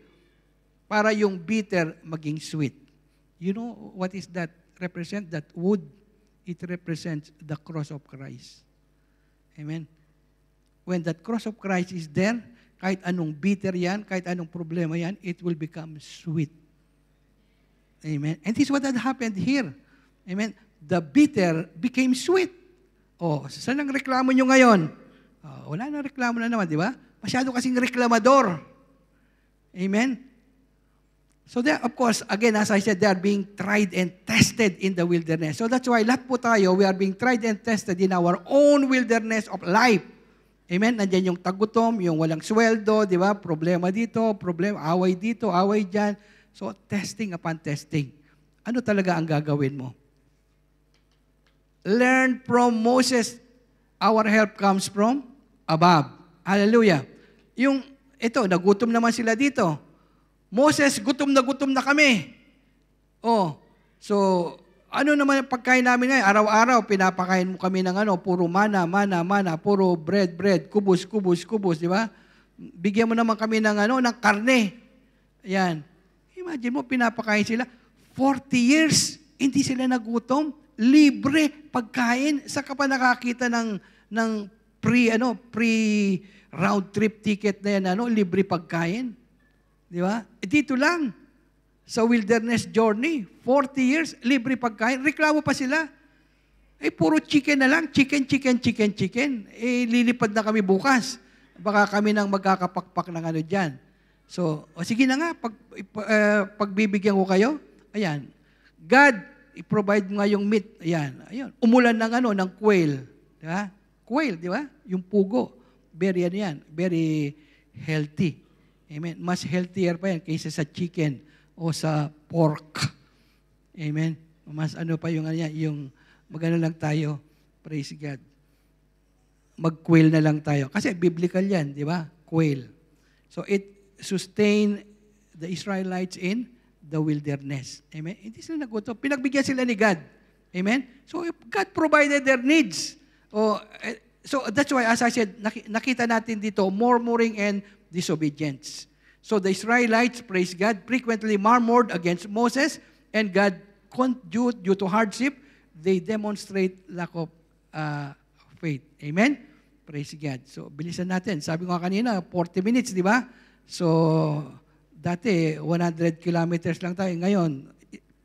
para yung bitter maging sweet. You know what is that represent? That wood, it represents the cross of Christ. Amen. When that cross of Christ is there, kahit anong bitter yan, kahit anong problema yan, it will become sweet. Amen. And this is what had happened here. Amen. The bitter became sweet. Saan ang reklamo nyo ngayon? Wala nang reklamo na naman, di ba? Masyado kasing reklamador. Amen. So there, of course, again, as I said, they are being tried and tested in the wilderness. So that's why lahat po tayo, we are being tried and tested in our own wilderness of life. Amen? Nandiyan yung tagutom, yung walang sweldo, di ba? Problema dito, away dito, away dyan. So, testing upon testing. Ano talaga ang gagawin mo? Learn from Moses. Our help comes from above. Hallelujah. Ito, nagutom naman sila dito. Moses, gutom na kami. So, ano naman ang pagkain namin ngayon? Araw-araw, pinapakain mo kami ng puro mana, puro bread, kubos, di ba? Bigyan mo naman kami ng ng karne. Yan. Imagine mo, pinapakain sila. 40 years, hindi sila nagutom. Libre pagkain. Saan ka pa nakakita ng pre-round trip ticket na yan, libre pagkain? Di ba? Dito lang. Sa wilderness journey, 40 years, libre pagkain. Reklamo pa sila. Puro chicken na lang. Chicken. Lilipad na kami bukas. Baka kami nang magkakapakpak ng dyan. So, sige na nga, pagbibigyan ko kayo. Ayan. God, i-provide mo nga yung meat. Ayan. Umulan ng quail. Di ba? Quail, di ba? Yung pugo. Very healthy. Amen. Mas healthier pa yan kaysa sa chicken o sa pork. Amen. Mas pa yung magano lang tayo. Praise God. Mag-quail na lang tayo. Kasi biblical yan, di ba? Quail. So it sustained the Israelites in the wilderness. Amen. Hindi sila nagutom. Pinagbigyan sila ni God. Amen. So God provided their needs. So that's why, as I said, nakita natin dito, murmuring and disobedience. So the Israelites, praise God, frequently murmured against Moses, and God, due to hardship, they demonstrate lack of faith. Amen? Praise God. So, bilisan natin. Sabi ko kanina, 40 minutes, di ba? So, dati, 100 kilometers lang tayo. Ngayon,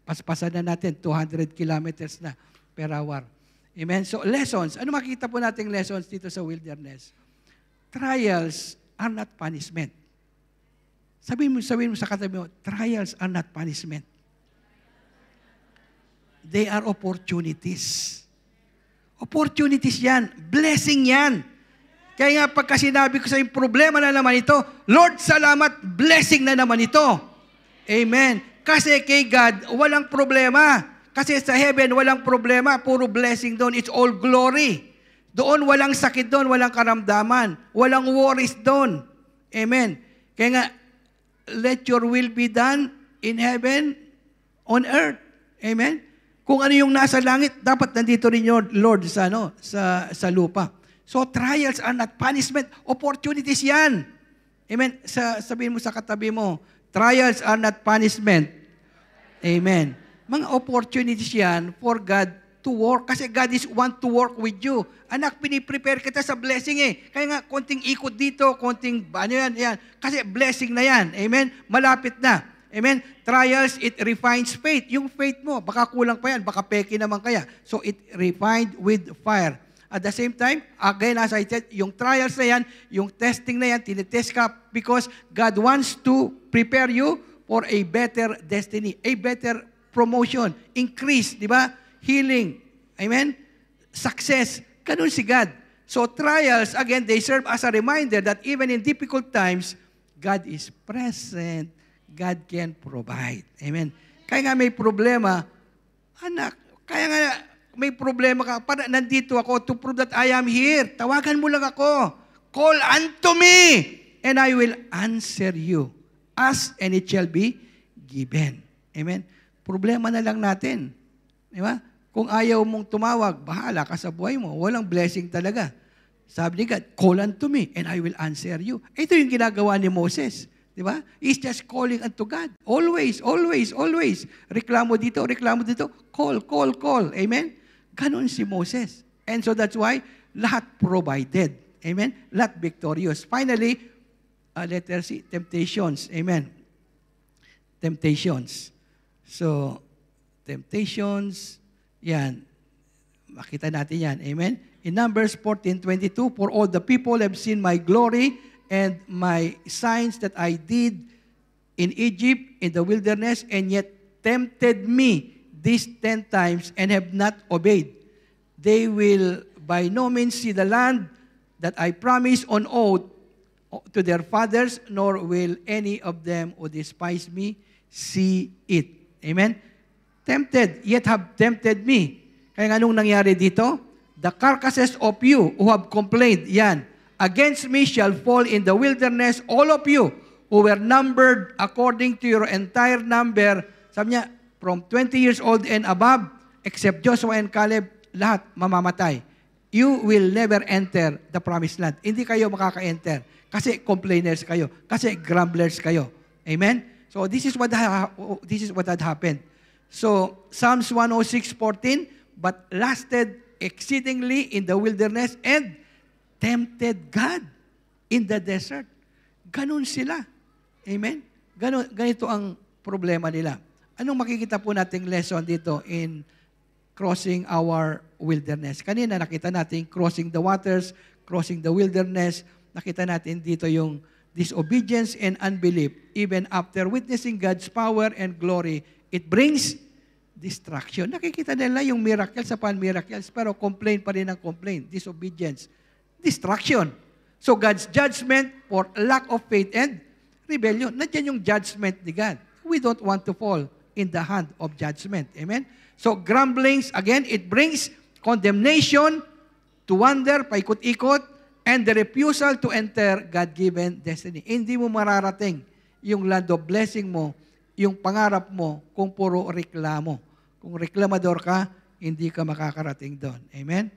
paspasan na natin, 200 kilometers na per hour. Amen? So, lessons. Ano makikita po nating lessons dito sa wilderness? Trials are not punishment. Sabihin mo sa katabi mo, trials are not punishment. They are opportunities. Opportunities yan. Blessing yan. Kaya nga pagka sinabi ko sa yung problema na naman ito, Lord, salamat, blessing na naman ito. Amen. Kasi kay God, walang problema. Kasi sa heaven, walang problema. Puro blessing doon. It's all glory. Doon, walang sakit doon, walang karamdaman. Walang worries doon. Amen. Kaya nga, let your will be done in heaven, on earth. Amen? Kung ano yung nasa langit, dapat nandito rin yung Lord sa lupa. So, trials are not punishment. Opportunities yan. Amen? Sabihin mo sa katabi mo, trials are not punishment. Amen. Mga opportunities yan for God to work. Kasi God want to work with you. Anak, piniprepare kita sa blessing Kaya nga, konting ikot dito, konting, yan. Kasi blessing na yan. Amen? Malapit na. Amen? Trials, it refines faith. Yung faith mo, baka kulang pa yan, baka peke naman kaya. So, it refined with fire. At the same time, again, as I said, yung trials na yan, yung testing na yan, tinitest ka because God wants to prepare you for a better destiny, a better promotion, increase, di ba? Healing. Amen? Success. Ganun si God. So trials, again, they serve as a reminder that even in difficult times, God is present. God can provide. Amen? Kaya nga may problema, anak, kaya nga may problema ka, para nandito ako to prove that I am here. Tawagan mo lang ako. Call unto me, and I will answer you. Ask, and it shall be given. Amen? Problema na lang natin. Di ba? Kung ayaw mong tumawag, bahala ka sa buhay mo. Walang blessing talaga. Sabi ni God, call unto me and I will answer you. Ito yung ginagawa ni Moses. Di ba? He's just calling unto God. Always. Reklamo dito. Call. Amen? Ganon si Moses. And so that's why, lahat provided. Amen? Lahat victorious. Finally, letter C, temptations. Amen? Temptations. So, temptations, yan. Makita natin yan. Amen? In Numbers 14:22, for all the people have seen my glory and my signs that I did in Egypt, in the wilderness, and yet tempted me these 10 times and have not obeyed. They will by no means see the land that I promised on oath to their fathers, nor will any of them who despise me see it. Amen? Tempted, yet have tempted me. Kaya anong nangyari dito? The carcasses of you who have complained, yan, against me shall fall in the wilderness, all of you who were numbered according to your entire number. Sabi niya, from 20 years old and above, except Joshua and Caleb, lahat mamamatay. You will never enter the promised land. Hindi kayo makaka-enter kasi complainers kayo, kasi grumblers kayo. Amen? So this is what had happened. So Psalms 106:14, but lasted exceedingly in the wilderness and tempted God in the desert. Ganun sila. Amen? Ganito ang problema nila. Anong makikita po nating lesson dito in crossing our wilderness? Kanina nakita natin crossing the waters, crossing the wilderness. Nakita natin dito yung disobedience and unbelief. Even after witnessing God's power and glory, it brings distraction. Nakikita nila yung miracles upon miracles, pero complain pa rin ang complain. Disobedience. Distraction. So God's judgment for lack of faith and rebellion. Nandiyan yung judgment ni God. We don't want to fall in the hand of judgment. Amen? So grumblings, again, it brings condemnation to wander, paikot-ikot, and the refusal to enter God-given destiny. Hindi mo mararating yung land of blessing mo, yung pangarap mo, kung puro reklamo. Kung reklamador ka, hindi ka makakarating doon. Amen?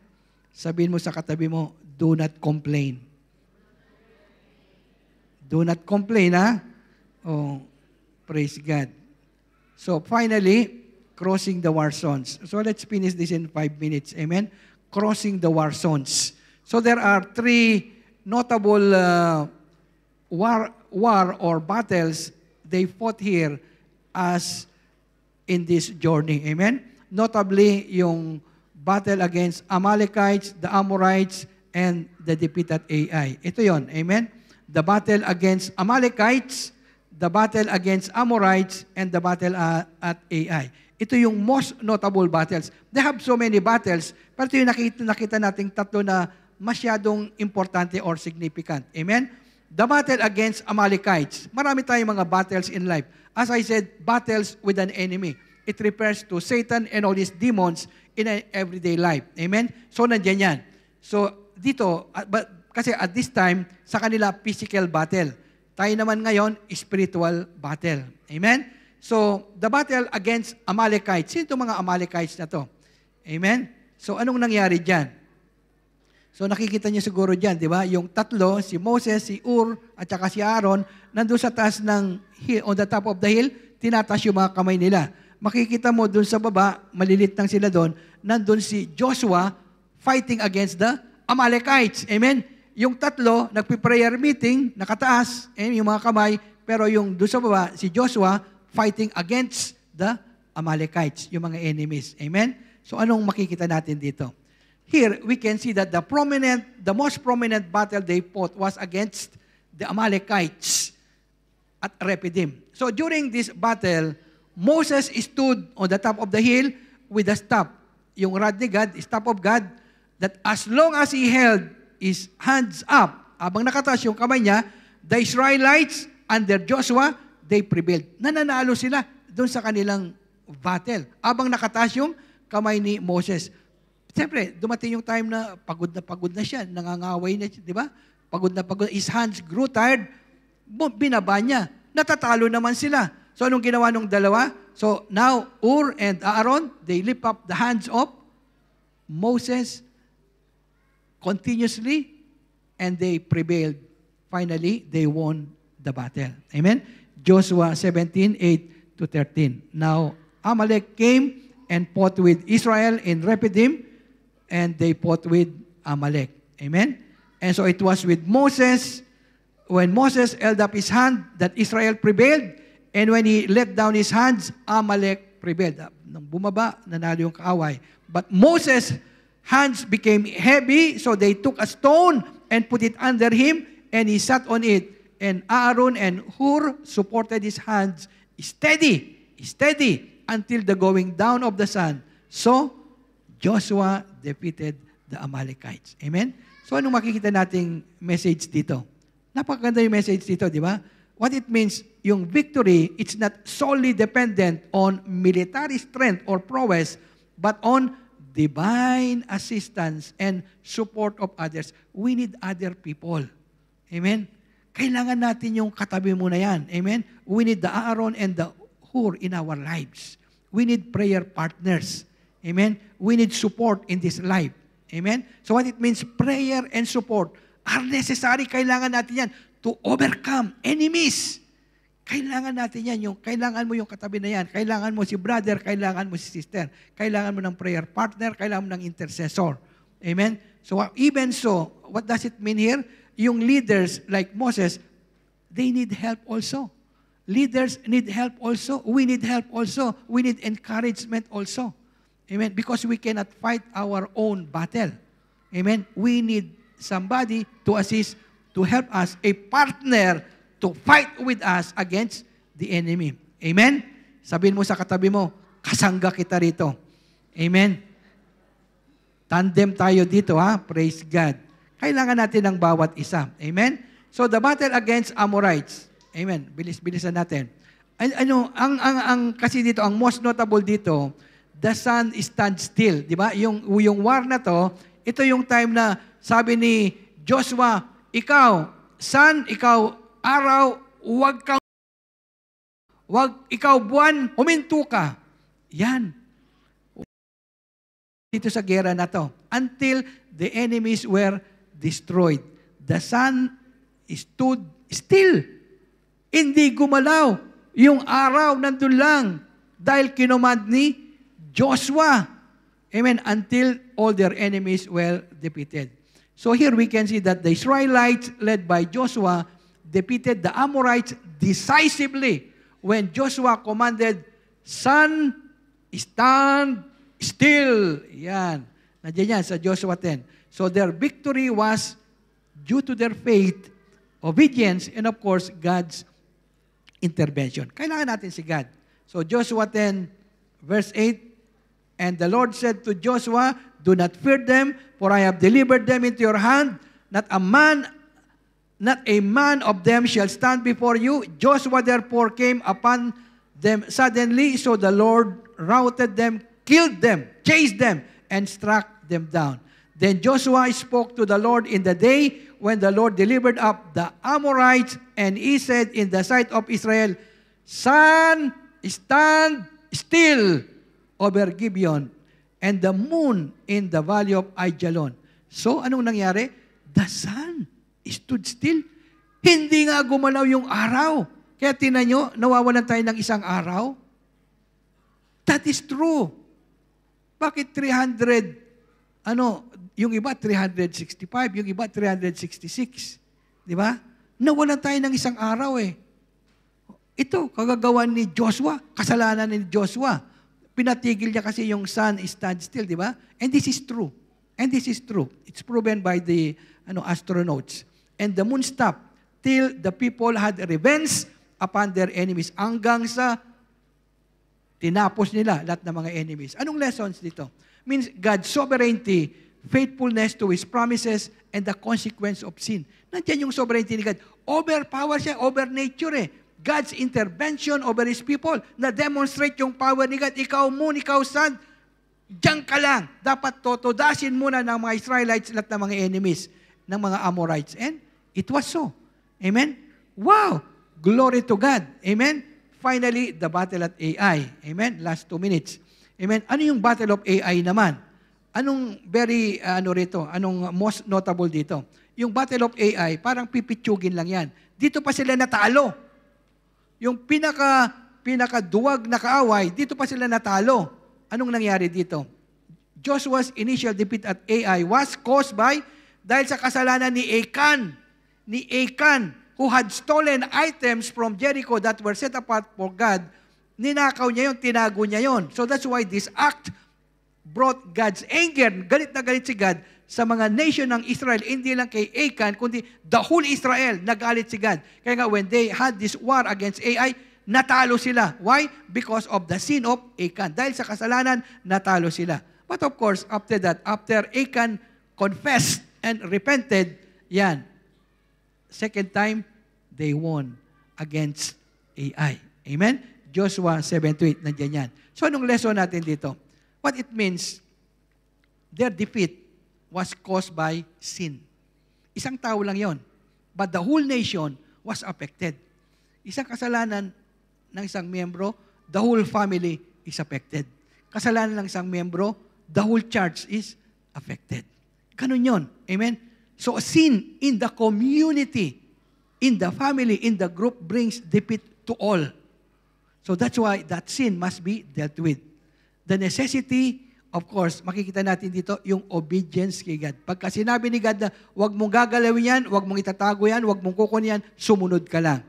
Sabihin mo sa katabi mo, do not complain. Do not complain, ha? Oh, praise God. So finally, crossing the war zones. So let's finish this in 5 minutes. Amen? Crossing the war zones. So there are 3 notable war or battles they fought here as in this journey. Amen? Notably, yung battle against Amalekites, the Amorites, and the defeated Ai. Ito yon. Amen? The battle against Amalekites, the battle against Amorites, and the battle at Ai. Ito yung most notable battles. They have so many battles, pero ito yung nakita nating tatlo na masyadong importante or significant. Amen? The battle against Amalekites. Marami tayong mga battles in life. As I said, battles with an enemy. It refers to Satan and all his demons in an everyday life. Amen? So, nandiyan yan. So, dito, kasi at this time, sa kanila, physical battle. Tayo naman ngayon, spiritual battle. Amen? So, the battle against Amalekites. Sino itong mga Amalekites na to? Amen? So, anong nangyari dyan? So, nakikita niyo siguro dyan, di ba? Yung tatlo, si Moses, si Ur, at saka si Aaron, nandun sa taas ng hill, on the top of the hill, tinatas yung mga kamay nila. Makikita mo dun sa baba, malilit lang sila dun, nandun si Joshua fighting against the Amalekites. Amen? Yung tatlo, nagpi-prayer meeting, nakataas, yung mga kamay, pero yung dun sa baba, si Joshua, fighting against the Amalekites, yung mga enemies. Amen? So anong makikita natin dito? Here, we can see that the most prominent battle they fought was against the Amalekites at Rephidim. So during this battle, Moses stood on the top of the hill with a staff, yung rod ni God, staff of God, that as long as he held his hands up, habang nakataas yung kamay niya, the Israelites under Joshua, they prevailed. Nananalo sila doon sa kanilang battle. Habang nakataas yung kamay ni Moses. Siyempre, dumating yung time na pagod na siya, nangangaway na siya, di ba? Pagod na pagod. His hands grew tired, binaba niya. Natatalo naman sila. So, anong ginawa nung dalawa? So, now, Ur and Aaron, they lift up the hands of Moses continuously, and they prevailed. Finally, they won the battle. Amen? Joshua 17:8-13. Now, Amalek came and fought with Israel in Rephidim, and they fought with Amalek. Amen? And so it was with Moses, when Moses held up his hand, that Israel prevailed, and when he let down his hands, Amalek prevailed. Nung bumaba, nanalo yung kaaway. But Moses' hands became heavy, so they took a stone and put it under him, and he sat on it. And Aaron and Hur supported his hands steady until the going down of the sun. So, Joshua defeated the Amalekites. Amen? So, anong makikita nating message dito? Napakaganda yung message dito, di ba? What it means, yung victory, it's not solely dependent on military strength or prowess, but on divine assistance and support of others. We need other people. Amen? Kailangan natin yung katabi mo na yan. Amen? We need the Aaron and the Hur in our lives. We need prayer partners. Amen? We need support in this life. Amen? So what it means, prayer and support are necessary. Kailangan natin yan to overcome enemies. Kailangan natin yan. Kailangan mo yung katabi na yan. Kailangan mo si brother, kailangan mo si sister. Kailangan mo ng prayer partner, kailangan mo ng intercessor. Amen? So even so, what does it mean here? Yung leaders like Moses, they need help also. Leaders need help also. We need help also. We need encouragement also. Amen? Because we cannot fight our own battle. Amen? We need somebody to assist, to help us, a partner to fight with us against the enemy. Amen? Sabihin mo sa katabi mo, kasangga kita rito. Amen? Tandem tayo dito, ha? Praise God. Kailangan natin ng bawat isa. Amen? So, the battle against Amorites. Amen? Bilis-bilisan natin. Kasi dito, ang most notable dito, the sun stands still. Di ba? Yung war na to, ito yung time na sabi ni Joshua, ikaw, sun, ikaw, araw, ikaw, buwan, huminto ka. Yan. Dito sa gera na to. Until the enemies were destroyed. The sun stood still. Hindi gumalaw. Yung araw nandun lang. Dahil kinomand ni Joshua. Amen. Until all their enemies were defeated. So here we can see that the Israelites, led by Joshua, defeated the Amorites decisively when Joshua commanded, sun, stand still. Yan. Nandiyan yan sa Joshua 10. So their victory was due to their faith, obedience, and of course, God's intervention. Kailangan natin si God. So Joshua 10, verse 8, and the Lord said to Joshua, do not fear them, for I have delivered them into your hand. Not a man of them shall stand before you. Joshua therefore came upon them suddenly, so the Lord routed them, killed them, chased them, and struck them down. Then Joshua spoke to the Lord in the day when the Lord delivered up the Amorites, and he said in the sight of Israel, sun, stand still over Gibeon, and the moon in the valley of Aijalon. So, anong nangyari? The sun stood still. Hindi nga gumalaw yung araw. Kaya tinan nyo, nawawalan tayo ng isang araw. That is true. Bakit 300, yung iba 365, yung iba 366. Di ba? Nawalan tayo ng isang araw eh. Ito, kagagawan ni Joshua, kasalanan ni Joshua. Pinatigil niya kasi yung sun stand still, di ba? And this is true. And this is true. It's proven by the astronauts. And the moon stopped till the people had revenge upon their enemies. Hanggang sa tinapos nila lahat ng mga enemies. Anong lessons dito? Means God's sovereignty, faithfulness to His promises, and the consequence of sin. Nandiyan yung sovereignty ni God. Overpower siya, over nature eh. God's intervention over His people na demonstrate yung power ni God. Ikaw moon, ikaw sun, diyan ka lang. Dapat totodasin muna ng mga Israelites lahat ng mga enemies ng mga Amorites. And it was so. Amen? Wow! Glory to God. Amen? Finally, the battle at Ai. Amen? Last 2 minutes. Amen? Ano yung battle of Ai naman? Anong anong most notable dito? Yung battle of Ai, parang pipitsugin lang yan. Dito pa sila natalo. Yung pinakaduwag na kaaway, dito pa sila natalo. Anong nangyari dito? Joshua's initial defeat at Ai was caused by, dahil sa kasalanan ni Achan, who had stolen items from Jericho that were set apart for God. Ninakaw niya yun, tinago niya yun. So that's why this act brought God's anger. Galit na galit si God sa mga nation ng Israel, hindi lang kay Achan, kundi the whole Israel, nagalit si God. Kaya nga, when they had this war against Ai, natalo sila. Why? Because of the sin of Achan. Dahil sa kasalanan, natalo sila. But of course, after that, after Achan confessed and repented, yan, second time, they won against Ai. Amen? Joshua 7-8, nandiyan yan. So, anong lesson natin dito? What it means, their defeat was caused by sin. Isang tao lang yon, but the whole nation was affected. Isang kasalanan ng isang miyembro, the whole family is affected. Kasalanan ng isang miyembro, the whole church is affected. Ganun yon. Amen? So sin in the community, in the family, in the group brings defeat to all. So that's why that sin must be dealt with. The necessity, of course, makikita natin dito yung obedience kay God. Pagka sinabi ni God na huwag mong gagalawin yan, huwag mong itatago yan, huwag mong kukunin yan, sumunod ka lang.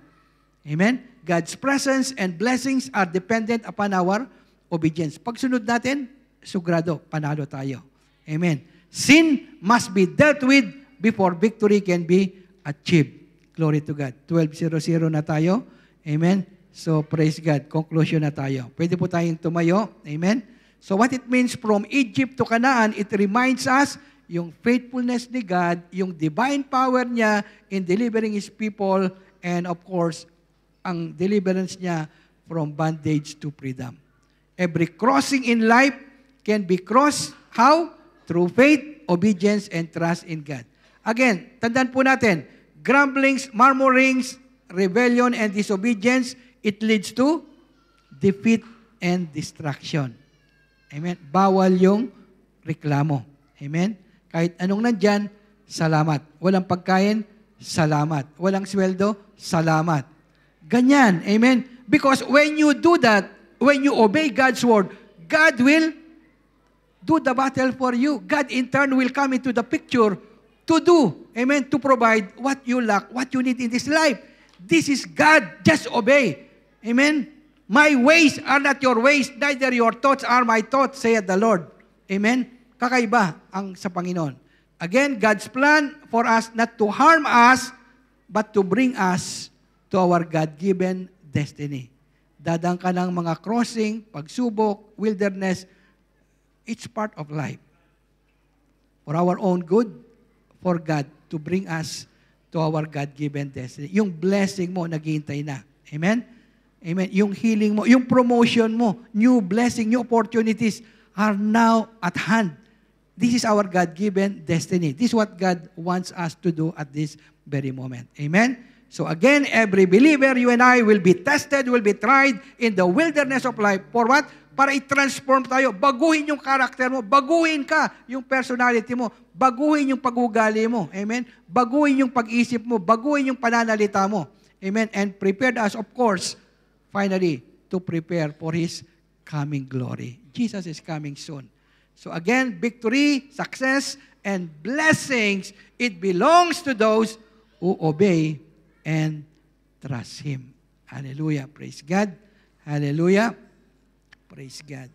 Amen? God's presence and blessings are dependent upon our obedience. Pag sunod natin, sugrado, panalo tayo. Amen. Sin must be dealt with before victory can be achieved. Glory to God. 12:00 na tayo. Amen. So, praise God. Conclusion na tayo. Pwede po tayong tumayo. Amen. So, what it means from Egypt to Canaan, it reminds us yung faithfulness ni God, yung divine power niya in delivering His people, and of course, ang deliverance niya from bondage to freedom. Every crossing in life can be crossed. How? Through faith, obedience, and trust in God. Again, tandaan po natin, grumblings, murmurings, rebellion, and disobedience, it leads to defeat and destruction. Amen? Bawal yung reklamo. Amen? Kahit anong nandyan, salamat. Walang pagkain, salamat. Walang sweldo, salamat. Ganyan. Amen? Because when you do that, when you obey God's word, God will do the battle for you. God in turn will come into the picture to do, amen, to provide what you lack, what you need in this life. This is God. Just obey. Amen? My ways are not your ways, neither your thoughts are my thoughts, saith the Lord. Amen? Kakaiba ang sa Panginoon. Again, God's plan for us not to harm us, but to bring us to our God-given destiny. Dadang ka ng mga crossing, pagsubok, wilderness, it's part of life. For our own good, for God to bring us to our God-given destiny. Yung blessing mo, naghihintay na. Amen? Amen. Yung healing mo, yung promotion mo, new blessing, new opportunities are now at hand. This is our God-given destiny. This is what God wants us to do at this very moment. Amen? So again, every believer, you and I, will be tested, will be tried in the wilderness of life. For what? Para i-transform tayo. Baguhin yung karakter mo. Baguhin ka yung personality mo. Baguhin yung pag-ugali mo. Amen? Baguhin yung pag-isip mo. Baguhin yung pananalita mo. Amen? And prepared us, of course, finally, to prepare for His coming glory. Jesus is coming soon. So again, victory, success, and blessings, it belongs to those who obey and trust Him. Hallelujah. Praise God. Hallelujah. Praise God.